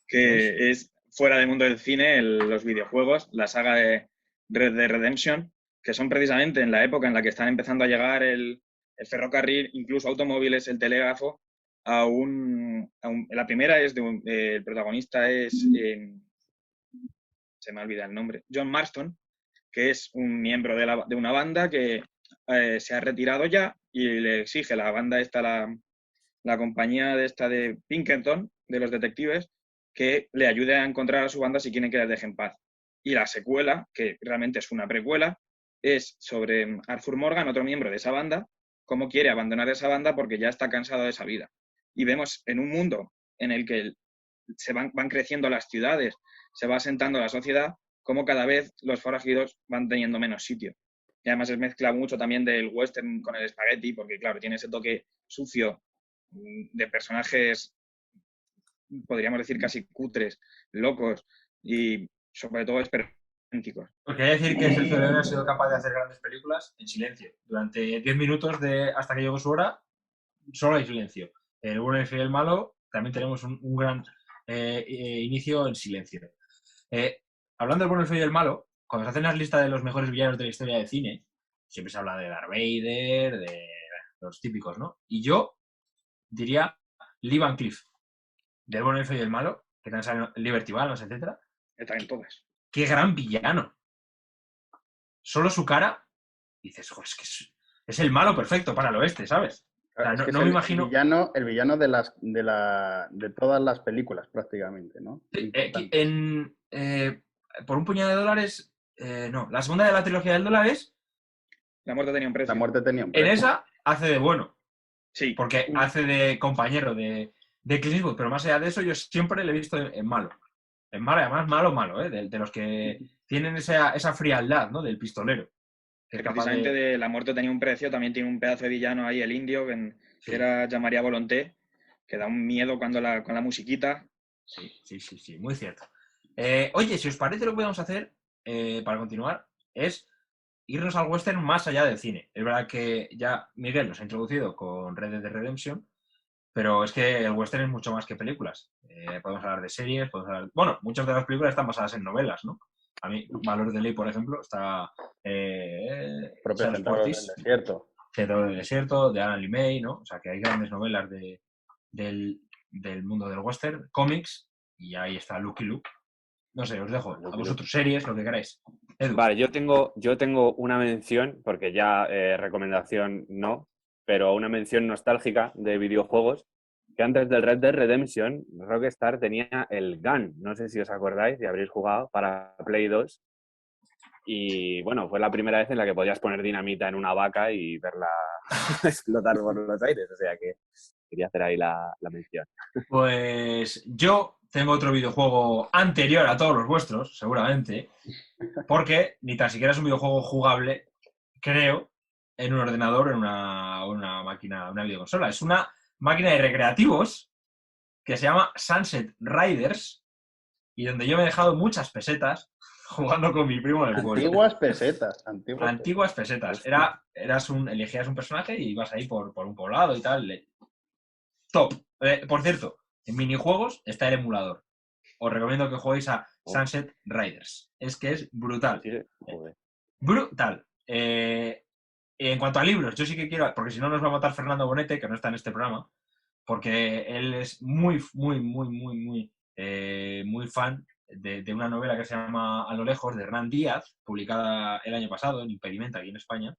que es fuera del mundo del cine, los videojuegos, la saga de Red Dead Redemption, que son precisamente en la época en la que están empezando a llegar el ferrocarril, incluso automóviles, el telégrafo. La primera es el protagonista es, se me olvida el nombre, John Marston, que es un miembro de una banda que se ha retirado ya y le exige la banda esta, la compañía de Pinkerton, de los detectives, que le ayude a encontrar a su banda si quieren que les dejen paz. Y la secuela, que realmente es una precuela, es sobre Arthur Morgan, otro miembro de esa banda, cómo quiere abandonar esa banda porque ya está cansado de esa vida. Y vemos en un mundo en el que se van creciendo las ciudades, se va asentando la sociedad, cómo cada vez los forajidos van teniendo menos sitio. Y además es mezcla mucho también del western con el spaghetti, porque claro, tiene ese toque sucio de personajes, podríamos decir casi cutres, locos y sobre todo esperpénticos. Porque hay que decir que Sergio Leone ha sido capaz de hacer grandes películas en silencio. Durante 10 minutos hasta que llegó su hora, solo hay silencio. El bueno, el fiel y el malo, también tenemos un gran inicio en silencio. hablando del bueno, el feo y el malo, cuando se hacen las listas de los mejores villanos de la historia del cine, siempre se habla de Darth Vader, de los típicos, ¿no? Y yo diría Lee Van Cleef, del bueno, el feo y el malo, que también salen Liberty Balance, etcétera. Están en todas. ¡Qué gran villano! Solo su cara, dices, joder, es que es el malo perfecto para el oeste, ¿sabes? O sea, Es no, que no es me imagino... el villano de todas las películas, prácticamente, ¿no? Importantes. Por un puñado de dólares, no, la segunda de la trilogía del dólar es, La muerte tenía un La precio. muerte tenía un en precio. esa hace de bueno, Sí. porque hace de compañero de Clint Eastwood, pero más allá de eso yo siempre le he visto en malo. En malo, además malo, ¿eh? De los que tienen esa frialdad, ¿no? Del pistolero. Que Que es capaz precisamente de... de La muerte tenía un precio, también tiene un pedazo de villano ahí, el indio, que Sí. era Jean-Marie Volonté, que da un miedo con la musiquita. Sí, muy cierto. Oye, si os parece, lo que podemos hacer, para continuar, es irnos al western más allá del cine. Es verdad que ya Miguel nos ha introducido con Red Dead Redemption, pero es que el western es mucho más que películas. Podemos hablar de series, bueno, muchas de las películas están basadas en novelas, ¿no? A mí, Valor de Ley, por ejemplo, está... Propios Charles centauros del Curtis, desierto. Centauros del Desierto, de Alan Lee May, ¿no? O sea, que hay grandes novelas del mundo del western, cómics, y ahí está Lucky Luke. No sé, os dejo a vosotros series, lo que queráis. Edu. Vale, yo tengo una mención, porque ya recomendación no, pero una mención nostálgica de videojuegos, que antes del Red Dead Redemption, Rockstar tenía el Gun, no sé si os acordáis, y habréis jugado para Play 2, y bueno, fue la primera vez en la que podías poner dinamita en una vaca y verla explotar por los aires, o sea que quería hacer ahí la mención. Pues yo tengo otro videojuego anterior a todos los vuestros, seguramente, porque ni tan siquiera es un videojuego jugable, creo, en un ordenador o en una máquina, una videoconsola. Es una máquina de recreativos que se llama Sunset Riders y donde yo me he dejado muchas pesetas jugando con mi primo en el pueblo. Antiguas pesetas. Antiguas pesetas. Elegías un personaje y ibas ahí por un poblado y tal. Top. Por cierto, en minijuegos está el emulador. Os recomiendo que juguéis a Sunset Riders. Es que es brutal. Sí, joder. Brutal. En cuanto a libros, yo sí que quiero, porque si no nos va a matar Fernando Bonete, que no está en este programa, porque él es muy fan de una novela que se llama A lo lejos, de Hernán Díaz, publicada el año pasado en Impedimenta, aquí en España,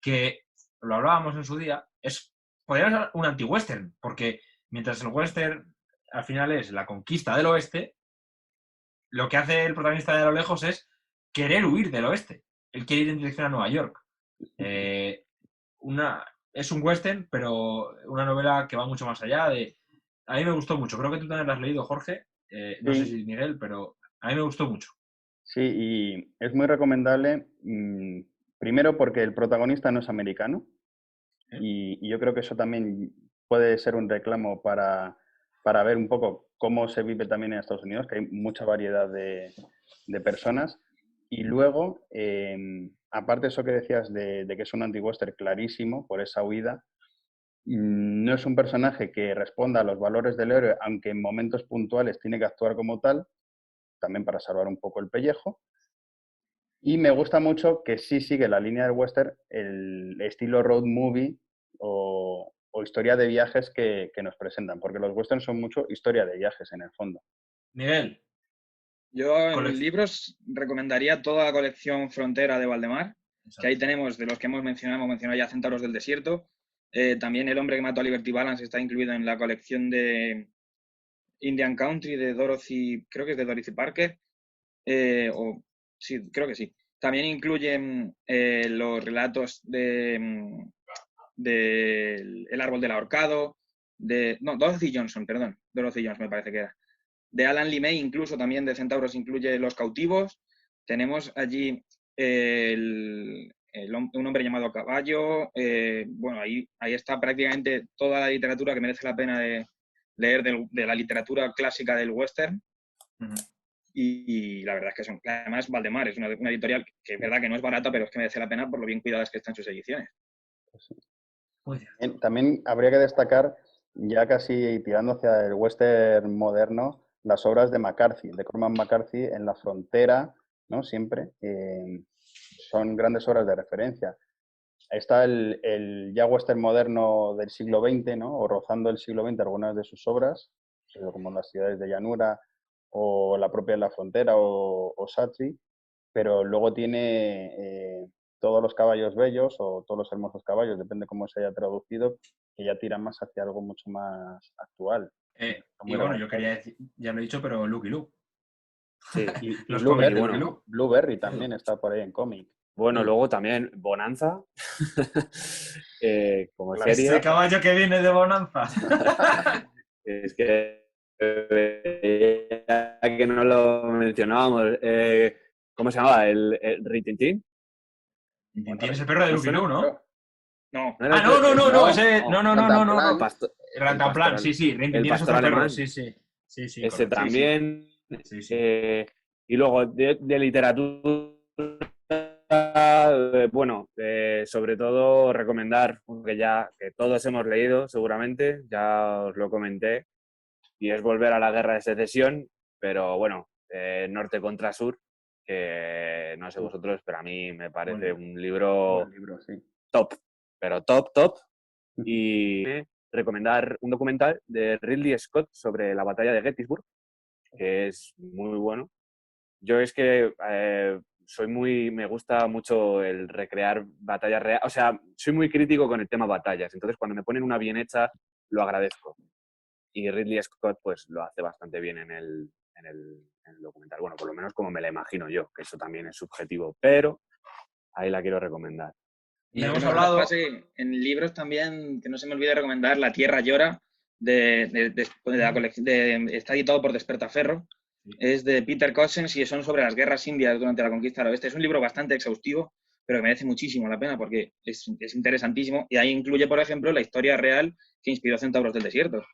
que lo hablábamos en su día, podría ser un anti-western, porque mientras el western al final es la conquista del oeste, lo que hace el protagonista de A lo lejos es querer huir del oeste. Él quiere ir en dirección a Nueva York. Es un western, pero una novela que va mucho más allá de... A mí me gustó mucho. Creo que tú también la has leído, Jorge. No sé Sí, si Miguel, pero a mí me gustó mucho. sí, y es muy recomendable, primero porque el protagonista no es americano, y yo creo que eso también puede ser un reclamo para ver un poco cómo se vive también en Estados Unidos, que hay mucha variedad de personas. Y luego, aparte de eso que decías de que es un anti-western clarísimo por esa huida, no es un personaje que responda a los valores del héroe, aunque en momentos puntuales tiene que actuar como tal, también para salvar un poco el pellejo. Y me gusta mucho que sí sigue la línea del western, el estilo road movie o historia de viajes que nos presentan, porque los westerns son mucho historia de viajes en el fondo. Miguel. Yo en libros recomendaría toda la colección Frontera de Valdemar, que ahí tenemos de los que hemos mencionado ya Centauros del Desierto. También El hombre que mató a Liberty Balance está incluido en la colección de Indian Country de Dorothy, creo que es de Dorothy Parker. Sí, creo que sí. También incluyen los relatos de El árbol del ahorcado, Dorothy Johnson, perdón, Dorothy Johnson me parece que era. De Alan Lee May, incluso también de Centauros incluye Los cautivos. Tenemos allí Un hombre llamado Caballo. Bueno, ahí está prácticamente toda la literatura que merece la pena de leer de la literatura clásica del western. Y la verdad es que son... Además, Valdemar es una editorial que es verdad que no es barata, pero es que merece la pena por lo bien cuidadas que están sus ediciones. También habría que destacar, ya casi tirando hacia el western moderno, las obras de McCarthy, de Cormac McCarthy, En la frontera, ¿no? Siempre son grandes obras de referencia. Está el ya western moderno del siglo XX, ¿no? O rozando el siglo XX, algunas de sus obras, como Las ciudades de llanura o La propia En la frontera o Saatchi, pero luego tiene Todos los caballos bellos o Todos los hermosos caballos, depende cómo se haya traducido, que ya tira más hacia algo mucho más actual. Y bueno, yo quería decir, ya lo he dicho, pero Lucky Luke. Sí. Y Los cómics de Blueberry, Lucky Luke. Blueberry también está por ahí en cómic. Bueno, luego también Bonanza, como Claro. serie. Ese caballo que viene de Bonanza. Es que que no lo mencionábamos. ¿Cómo se llamaba? ¿El Rintintín? Tintín es el perro de ¿No Lucky suena? Luke, ¿no? No. ¿No era Ah, el no, perro? no, ese... No. Rantanplan. Rantanplan, sí, sí. El Rintintín es otro pastor perro, alemán. sí, sí. Sí, sí, Ese correcto. también. Sí, sí. Y luego de literatura, bueno, sobre todo recomendar, que todos hemos leído seguramente, ya os lo comenté, y es Volver a la Guerra de Secesión, pero bueno, Norte contra Sur, que no sé vosotros, pero a mí me parece un libro Buen libro, sí. top, pero top. Y recomendar un documental de Ridley Scott sobre la batalla de Gettysburg, que es muy bueno. Yo es que me gusta mucho el recrear batallas reales, o sea, soy muy crítico con el tema batallas, entonces cuando me ponen una bien hecha, lo agradezco. Y Ridley Scott pues lo hace bastante bien en el documental, bueno, por lo menos como me la imagino yo, que eso también es subjetivo, pero ahí la quiero recomendar. Y Me hemos hace hablado... pase en libros también, que no se me olvide recomendar, La Tierra Llora, de la colección, está editado por Despertaferro. Es de Peter Cousins y son sobre las guerras indias durante la conquista del oeste. Es un libro bastante exhaustivo, pero que merece muchísimo la pena porque es interesantísimo. Y ahí incluye, por ejemplo, la historia real que inspiró Centauros del Desierto.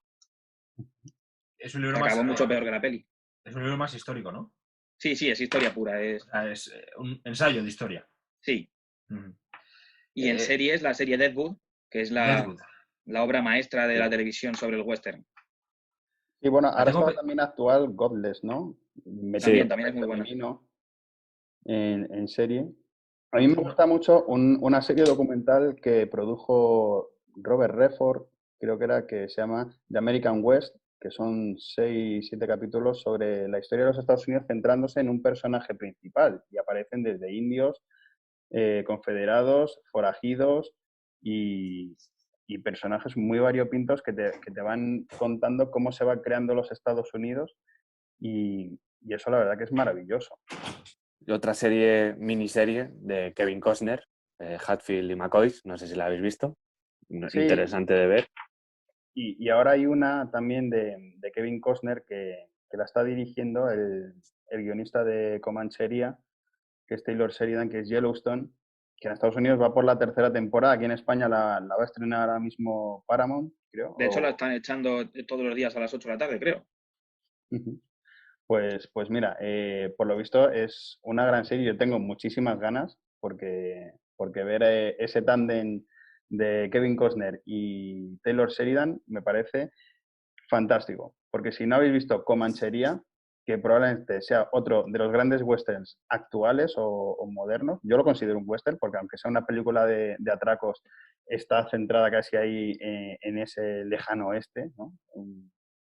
Es un libro Que más... acabó mucho peor que la peli. Es un libro más histórico, ¿no? Sí, es historia pura. Es un ensayo de historia. Sí. Uh-huh. Y en series, la serie Deadwood, que es la obra maestra de la televisión sobre el western. Y bueno, ahora está también actual Godless, ¿no? También es muy buena. En serie. A mí me gusta mucho una serie documental que produjo Robert Redford, creo que era, que se llama The American West, que son 6-7 capítulos sobre la historia de los Estados Unidos centrándose en un personaje principal y aparecen desde indios, confederados, forajidos y personajes muy variopintos que te van contando cómo se va creando los Estados Unidos y eso la verdad que es maravilloso. Y otra miniserie de Kevin Costner, Hatfield y McCoy, no sé si la habéis visto, sí. Interesante de ver. Y ahora hay una también de Kevin Costner que la está dirigiendo el guionista de Comanchería, que es Taylor Sheridan, que es Yellowstone, que en Estados Unidos va por la 3ª temporada. Aquí en España la va a estrenar ahora mismo Paramount, creo. De hecho, la están echando todos los días a las 8 de la tarde, creo. Pues mira, por lo visto es una gran serie. Yo tengo muchísimas ganas porque ver ese tándem de Kevin Costner y Taylor Sheridan me parece fantástico. Porque si no habéis visto Comanchería, que probablemente sea otro de los grandes westerns actuales o modernos. Yo lo considero un western porque aunque sea una película de atracos, está centrada casi ahí en ese lejano oeste, ¿no?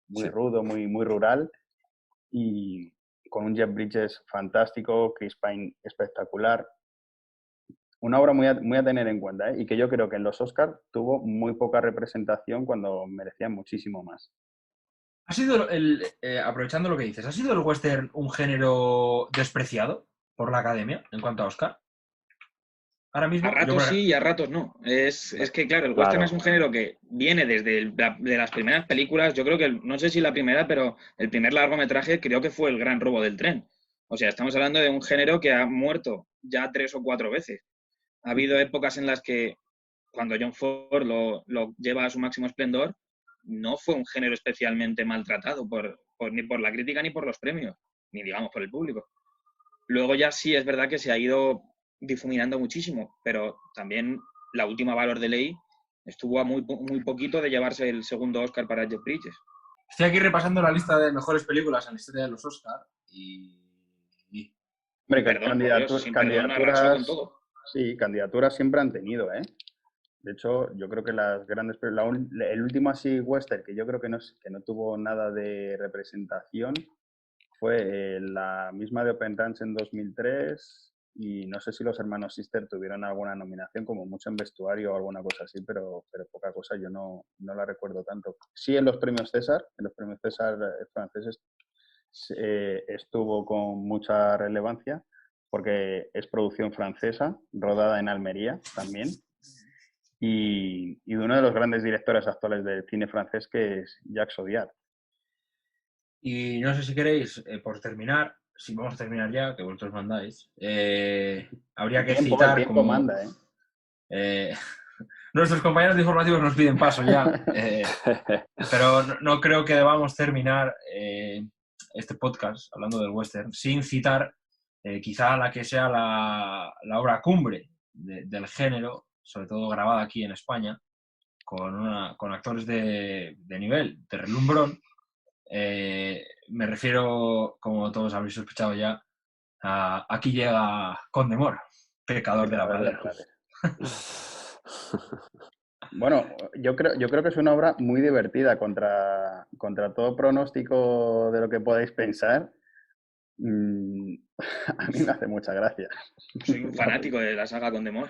Muy rudo, muy rural y con un Jeff Bridges fantástico, Chris Pine espectacular. Una obra muy a tener en cuenta, ¿eh? Y que yo creo que en los Oscars tuvo muy poca representación cuando merecía muchísimo más. ¿Ha sido aprovechando lo que dices, ¿ha sido el western un género despreciado por la Academia en cuanto a Oscar? Ahora mismo, a ratos sí y a ratos no. Es que, claro, el western es un género que viene desde de las primeras películas. Yo creo que, no sé si la primera, pero el primer largometraje creo que fue El gran robo del tren. O sea, estamos hablando de un género que ha muerto ya 3 o 4 veces. Ha habido épocas en las que, cuando John Ford lo lleva a su máximo esplendor, no fue un género especialmente maltratado ni por la crítica ni por los premios, ni digamos por el público. Luego ya sí es verdad que se ha ido difuminando muchísimo, pero también La última Valor de Ley estuvo a muy poquito de llevarse el segundo Oscar para Jeff Bridges. Estoy aquí repasando la lista de mejores películas en la historia de los Oscar y Hombre, Perdón, por Dios, sin perdón arrasó con todo. sí, candidaturas siempre han tenido, ¿eh? De hecho, yo creo que las grandes... el último así western que yo creo que no tuvo nada de representación fue la misma de Open Ranch en 2003 y no sé si los hermanos Sister tuvieron alguna nominación, como mucho en vestuario o alguna cosa así, pero poca cosa, yo no la recuerdo tanto. Sí, en los premios César franceses estuvo con mucha relevancia porque es producción francesa, rodada en Almería también, y de uno de los grandes directores actuales del cine francés, que es Jacques Audiard. Y no sé si queréis, por terminar, si vamos a terminar ya, que vosotros mandáis, habría que citar el tiempo como... manda, nuestros compañeros de informativos nos piden paso ya, pero no creo que debamos terminar este podcast, hablando del western, sin citar quizá la que sea la obra cumbre del género, sobre todo grabada aquí en España, con actores de nivel, de relumbrón. Me refiero, como todos habréis sospechado ya, a Aquí llega Condemor, pecador de la pradera. Bueno, yo creo que es una obra muy divertida contra todo pronóstico de lo que podáis pensar. A mí me hace mucha gracia. Soy un fanático de la saga Condemor.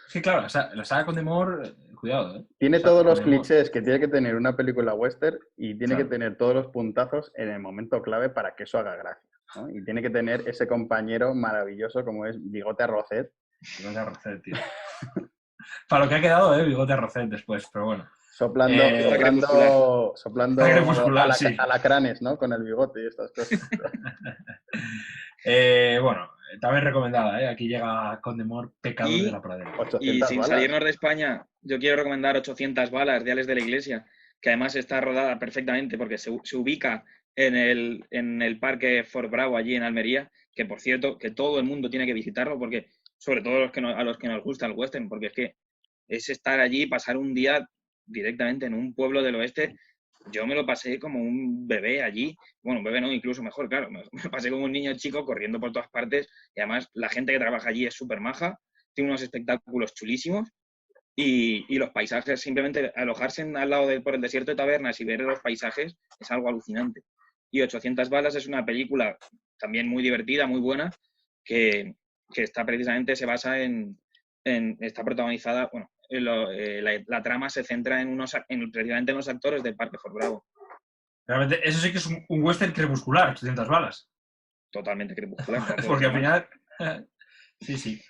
Sí, claro, la saga Condemor, cuidado, ¿eh? Tiene O sea, todos los Condemor. clichés que tiene que tener una película western y tiene Claro. que tener todos los puntazos en el momento clave para que eso haga gracia, ¿no? Y tiene que tener ese compañero maravilloso como es Bigote Arrocet. Bigote Arrocet, tío. Para lo que ha quedado, Bigote Arrocet después, pero bueno. Soplando sí. alacranes, ¿no? Con el bigote y estas cosas. Bueno, también recomendada, Aquí llega Condemor, pecador de la pradera. Y sin balas. salirnos de España, yo quiero recomendar 800 balas de Ales de la Iglesia, que además está rodada perfectamente porque se ubica en el Parque Fort Bravo, allí en Almería, que por cierto, que todo el mundo tiene que visitarlo, porque sobre todo a los que nos gusta el western, porque es que es estar allí y pasar un día directamente en un pueblo del oeste. Yo me lo pasé como un bebé allí. Bueno, un bebé no, incluso mejor, claro. Me lo pasé como un niño chico corriendo por todas partes. Y además la gente que trabaja allí es súper maja. Tiene unos espectáculos chulísimos. Y los paisajes, simplemente alojarse al lado por el desierto de Tabernas y ver los paisajes es algo alucinante. Y 800 balas es una película también muy divertida, muy buena, que está precisamente, se basa está protagonizada, bueno, la trama se centra precisamente en los actores del Parque Fort Bravo. Realmente, eso sí que es un western crepuscular, 800 balas. Totalmente crepuscular. Porque al final... sí.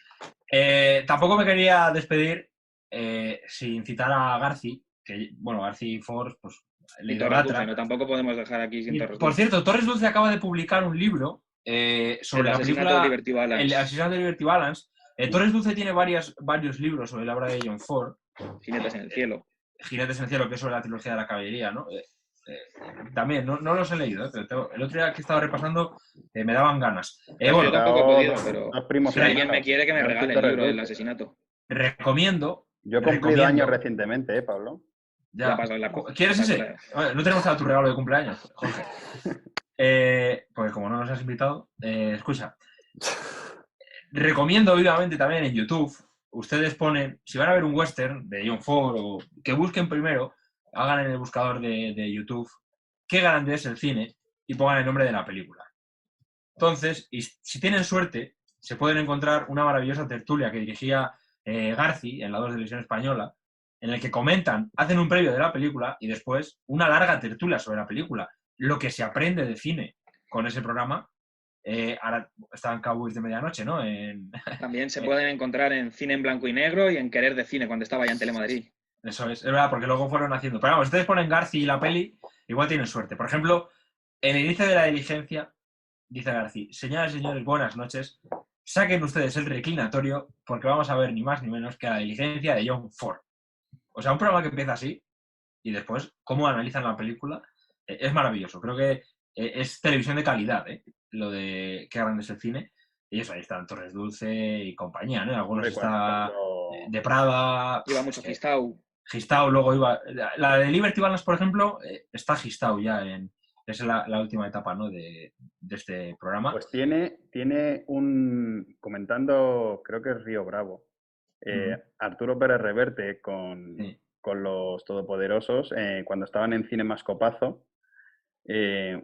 Tampoco me quería despedir sin citar a Garci, que, bueno, Garci Force, pues, le idolatra. No, tampoco podemos dejar aquí sin Torres Dulce. Por cierto, Torres Dulce acaba de publicar un libro sobre la película El asesinato de Liberty Balance. Torres Dulce tiene varios libros sobre la obra de John Ford. Jinetes en el cielo. Jinetes en el cielo, que es sobre la trilogía de la caballería, ¿no? También, no los he leído, pero el otro día que estaba repasando me daban ganas. Bueno, yo tampoco he podido, pero si alguien me quiere que me regale el libro del asesinato. Recomiendo. Yo he cumplido años recientemente, Pablo. Ya. ¿Quieres ese? No tenemos tu regalo de cumpleaños, Jorge. Pues como no nos has invitado, escucha. Recomiendo vivamente también en YouTube. Ustedes ponen, si van a ver un western de John Ford, o que busquen primero, hagan en el buscador de YouTube qué grande es el cine y pongan el nombre de la película. Entonces, y si tienen suerte, se pueden encontrar una maravillosa tertulia que dirigía Garci en la 2 de Televisión Española, en el que comentan, hacen un previo de la película y después una larga tertulia sobre la película. Lo que se aprende de cine con ese programa. Ahora están Cowboys de Medianoche, ¿no? También se pueden encontrar en Cine en Blanco y Negro y en Querer de Cine, cuando estaba ya en Telemadrid. Eso es verdad, porque luego fueron haciendo. Pero vamos, ustedes ponen Garci y la peli, igual tienen suerte. Por ejemplo, en el inicio de la diligencia, dice Garci: señoras y señores, buenas noches. Saquen ustedes el reclinatorio porque vamos a ver ni más ni menos que la diligencia de John Ford. O sea, un programa que empieza así y después cómo analizan la película es maravilloso. Creo que es televisión de calidad, lo de qué grande es el cine. Y eso, ahí están Torres Dulce y compañía, ¿no? Algunos está de Prada. Iba mucho Fistau. Gistau luego iba... La de Liberty Balance, por ejemplo, está Gistau ya en... Es la última etapa, ¿no? de este programa. Pues tiene un... Comentando, creo que es Río Bravo, Arturo Pérez Reverte Sí. con los Todopoderosos, cuando estaban en Cinemascopazo,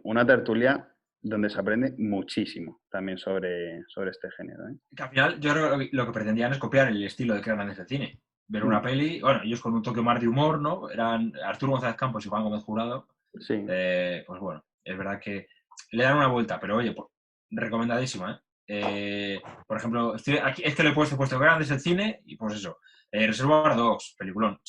una tertulia donde se aprende muchísimo también sobre este género. Que al final yo creo que lo que pretendían es copiar el estilo de Crímenes de Cine. Ver una peli, bueno, ellos con un toque más de humor, ¿no? Eran Arturo González Campos y Juan Gómez Jurado. Sí. Pues bueno, es verdad que le dan una vuelta, pero oye, pues, recomendadísima, ¿eh? Por ejemplo, aquí es que le he puesto Grandes el cine y pues eso. Reservoir Dogs, peliculón.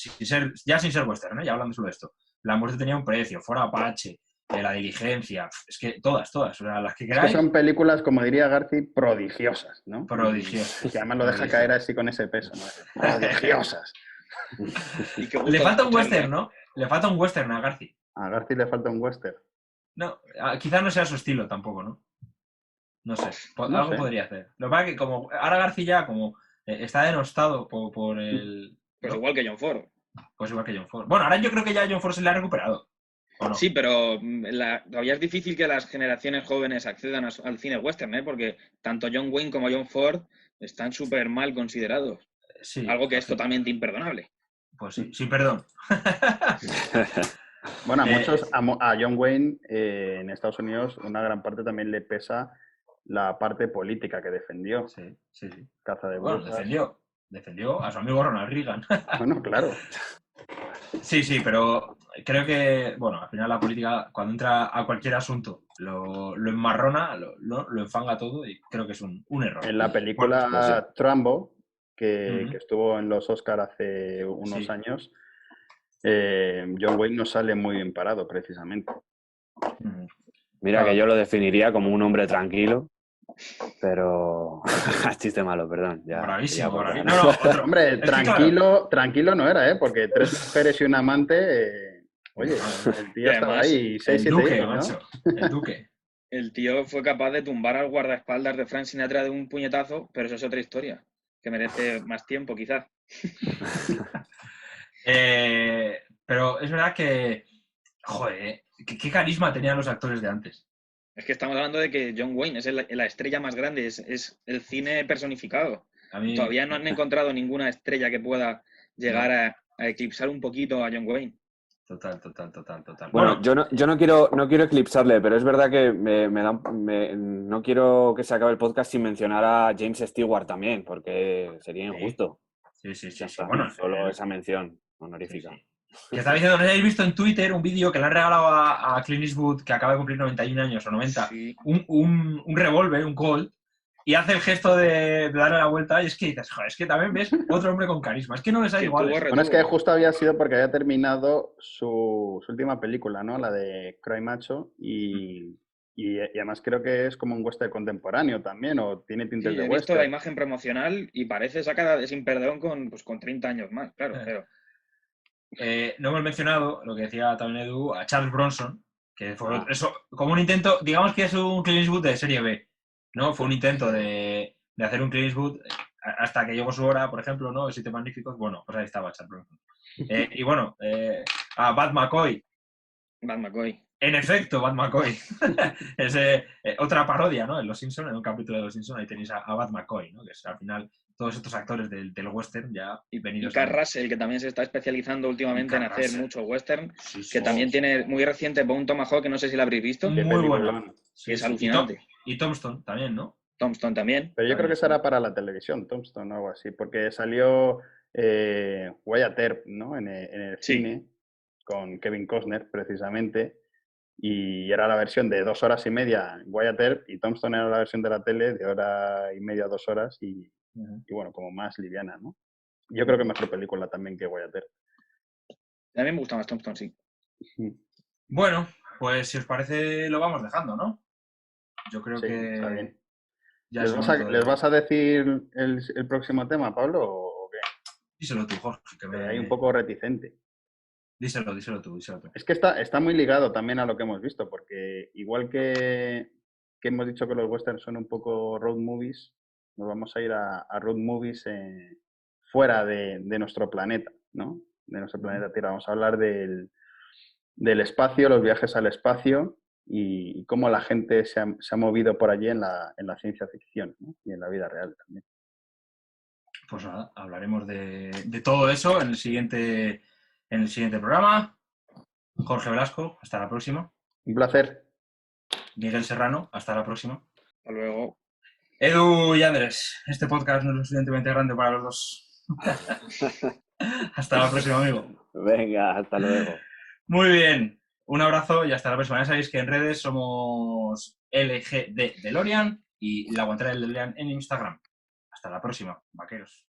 Ya sin ser western, ¿eh? Ya hablando solo de esto. La muerte tenía un precio, Fuera Apache, La Diligencia, es que todas, o sea, las que Es queráis. que son películas, como diría Garci, prodigiosas, ¿no? Prodigiosas. Que además lo deja caer así con ese peso, ¿no? Prodigiosas. Le falta un western, ¿no? Le falta un western a Garci. A Garci le falta un western. No, quizás no sea su estilo tampoco, ¿no? No sé, No algo sé. podría hacer. Lo que pasa es que como ahora García como está denostado por el... Pues ¿no? igual que John Ford. Pues igual que John Ford. Bueno, ahora yo creo que ya John Ford se le ha recuperado. ¿O no? Sí, pero todavía es difícil que las generaciones jóvenes accedan al cine western, ¿eh? Porque tanto John Wayne como John Ford están súper mal considerados. Sí. Algo que es totalmente imperdonable. Pues sí, perdón. Bueno, a John Wayne en Estados Unidos una gran parte también le pesa la parte política que defendió. Sí. Caza de Bueno, brujas. defendió a su amigo Ronald Reagan. Bueno, claro. Sí, pero creo que, bueno, al final la política, cuando entra a cualquier asunto, lo enmarrona, lo enfanga todo y creo que es un error. En la película Trumbo, que Ujú. estuvo en los Oscar hace unos años, John Wayne no sale muy bien parado, precisamente. Ujú. Mira Claro. que yo lo definiría como un hombre tranquilo, pero... Chiste malo, perdón. Ya, Bravísimo, ya, bravísimo. ya. No, otro. Hombre, Es que, claro, tranquilo no era, ¿eh? Porque 3 mujeres y un amante, oye, el tío Y estaba además, ahí 6, el 7 Duque, hijos, ¿no? macho. El Duque. el tío fue capaz de tumbar al guardaespaldas de Frank Sinatra de un puñetazo, pero eso es otra historia, que merece más tiempo, quizás. Pero es verdad que, joder, qué carisma tenían los actores de antes. Es que estamos hablando de que John Wayne es la estrella más grande, es el cine personificado. A mí, Todavía no han encontrado ninguna estrella que pueda llegar a eclipsar un poquito a John Wayne. Total. Bueno, yo no quiero eclipsarle, pero es verdad que no quiero que se acabe el podcast sin mencionar a James Stewart también, porque sería injusto. Sí. Ya está, Bueno, solo esa mención honorífica. Sí. Que estaba diciendo, ¿no habéis visto en Twitter un vídeo que le han regalado a Clint Eastwood, que acaba de cumplir 91 años o 90, Sí. un revólver, un Colt, y hace el gesto de darle la vuelta y es que dices, joder, es que también ves otro hombre con carisma, es que no les da Sí, igual. Bueno, es que justo había sido porque había terminado su última película, ¿no? La de Cry Macho, y además creo que es como un western contemporáneo también, o tiene tintes Sí, de he visto la western. imagen promocional y parece sacada de Sin Perdón con 30 años más, claro. Pero No hemos mencionado, lo que decía también Edu, a Charles Bronson, que fue eso, como un intento, digamos que es un Clint Eastwood de serie B, ¿no? Fue un intento de hacer un Clint Eastwood hasta que llegó su hora, por ejemplo, ¿no? Siete Magníficos, bueno, pues ahí estaba Charles Bronson. Y bueno, a Bud McCoy. Matt McCoy. En efecto, Bud McCoy. Es otra parodia, ¿no? En Los Simpsons, en un capítulo de Los Simpsons, ahí tenéis a Bud McCoy, ¿no? Que es al final todos estos actores del western ya Y venidos Carl Russell, que también se está especializando últimamente en hacer mucho western, que también tiene muy reciente Bone Tomahawk, que no sé si la habréis visto, muy bueno. que es alucinante. Y Tombstone también, ¿no? Tombstone también. Pero yo creo que será para la televisión, Tombstone o algo así, porque salió Wyatt Earp, ¿no? En el cine, con Kevin Costner, precisamente, y era la versión de 2 horas y media Wyatt Earp, y Tombstone era la versión de la tele de 1 hora y media, 2 horas, y bueno, como más liviana, ¿no? Yo creo que mejor película también que Wyatt Earp. A mí me gusta más Tombstone, sí. Bueno, pues si os parece lo vamos dejando, ¿no? Yo creo Sí, que está bien. ya ¿Les vas a decir el próximo tema, Pablo, o qué? Díselo tú, Jorge, que Hay un poco reticente. Díselo tú. Es que está muy ligado también a lo que hemos visto, porque igual que hemos dicho que los westerns son un poco road movies, nos vamos a ir a road movies fuera de nuestro planeta, ¿no? nuestro planeta Tierra. Vamos a hablar del espacio, los viajes al espacio y cómo la gente se ha movido por allí en la ciencia ficción, ¿no? Y en la vida real también. Pues nada, hablaremos de todo eso en el siguiente programa. Jorge Velasco, hasta la próxima. Un placer. Miguel Serrano, hasta la próxima. Hasta luego. Edu y Andrés, este podcast no es lo suficientemente grande para los dos. Hasta la próxima, amigo. Venga, hasta luego. Muy bien, un abrazo y hasta la próxima. Ya sabéis que en redes somos LGD DeLorean y La Guantera del DeLorean en Instagram. Hasta la próxima, vaqueros.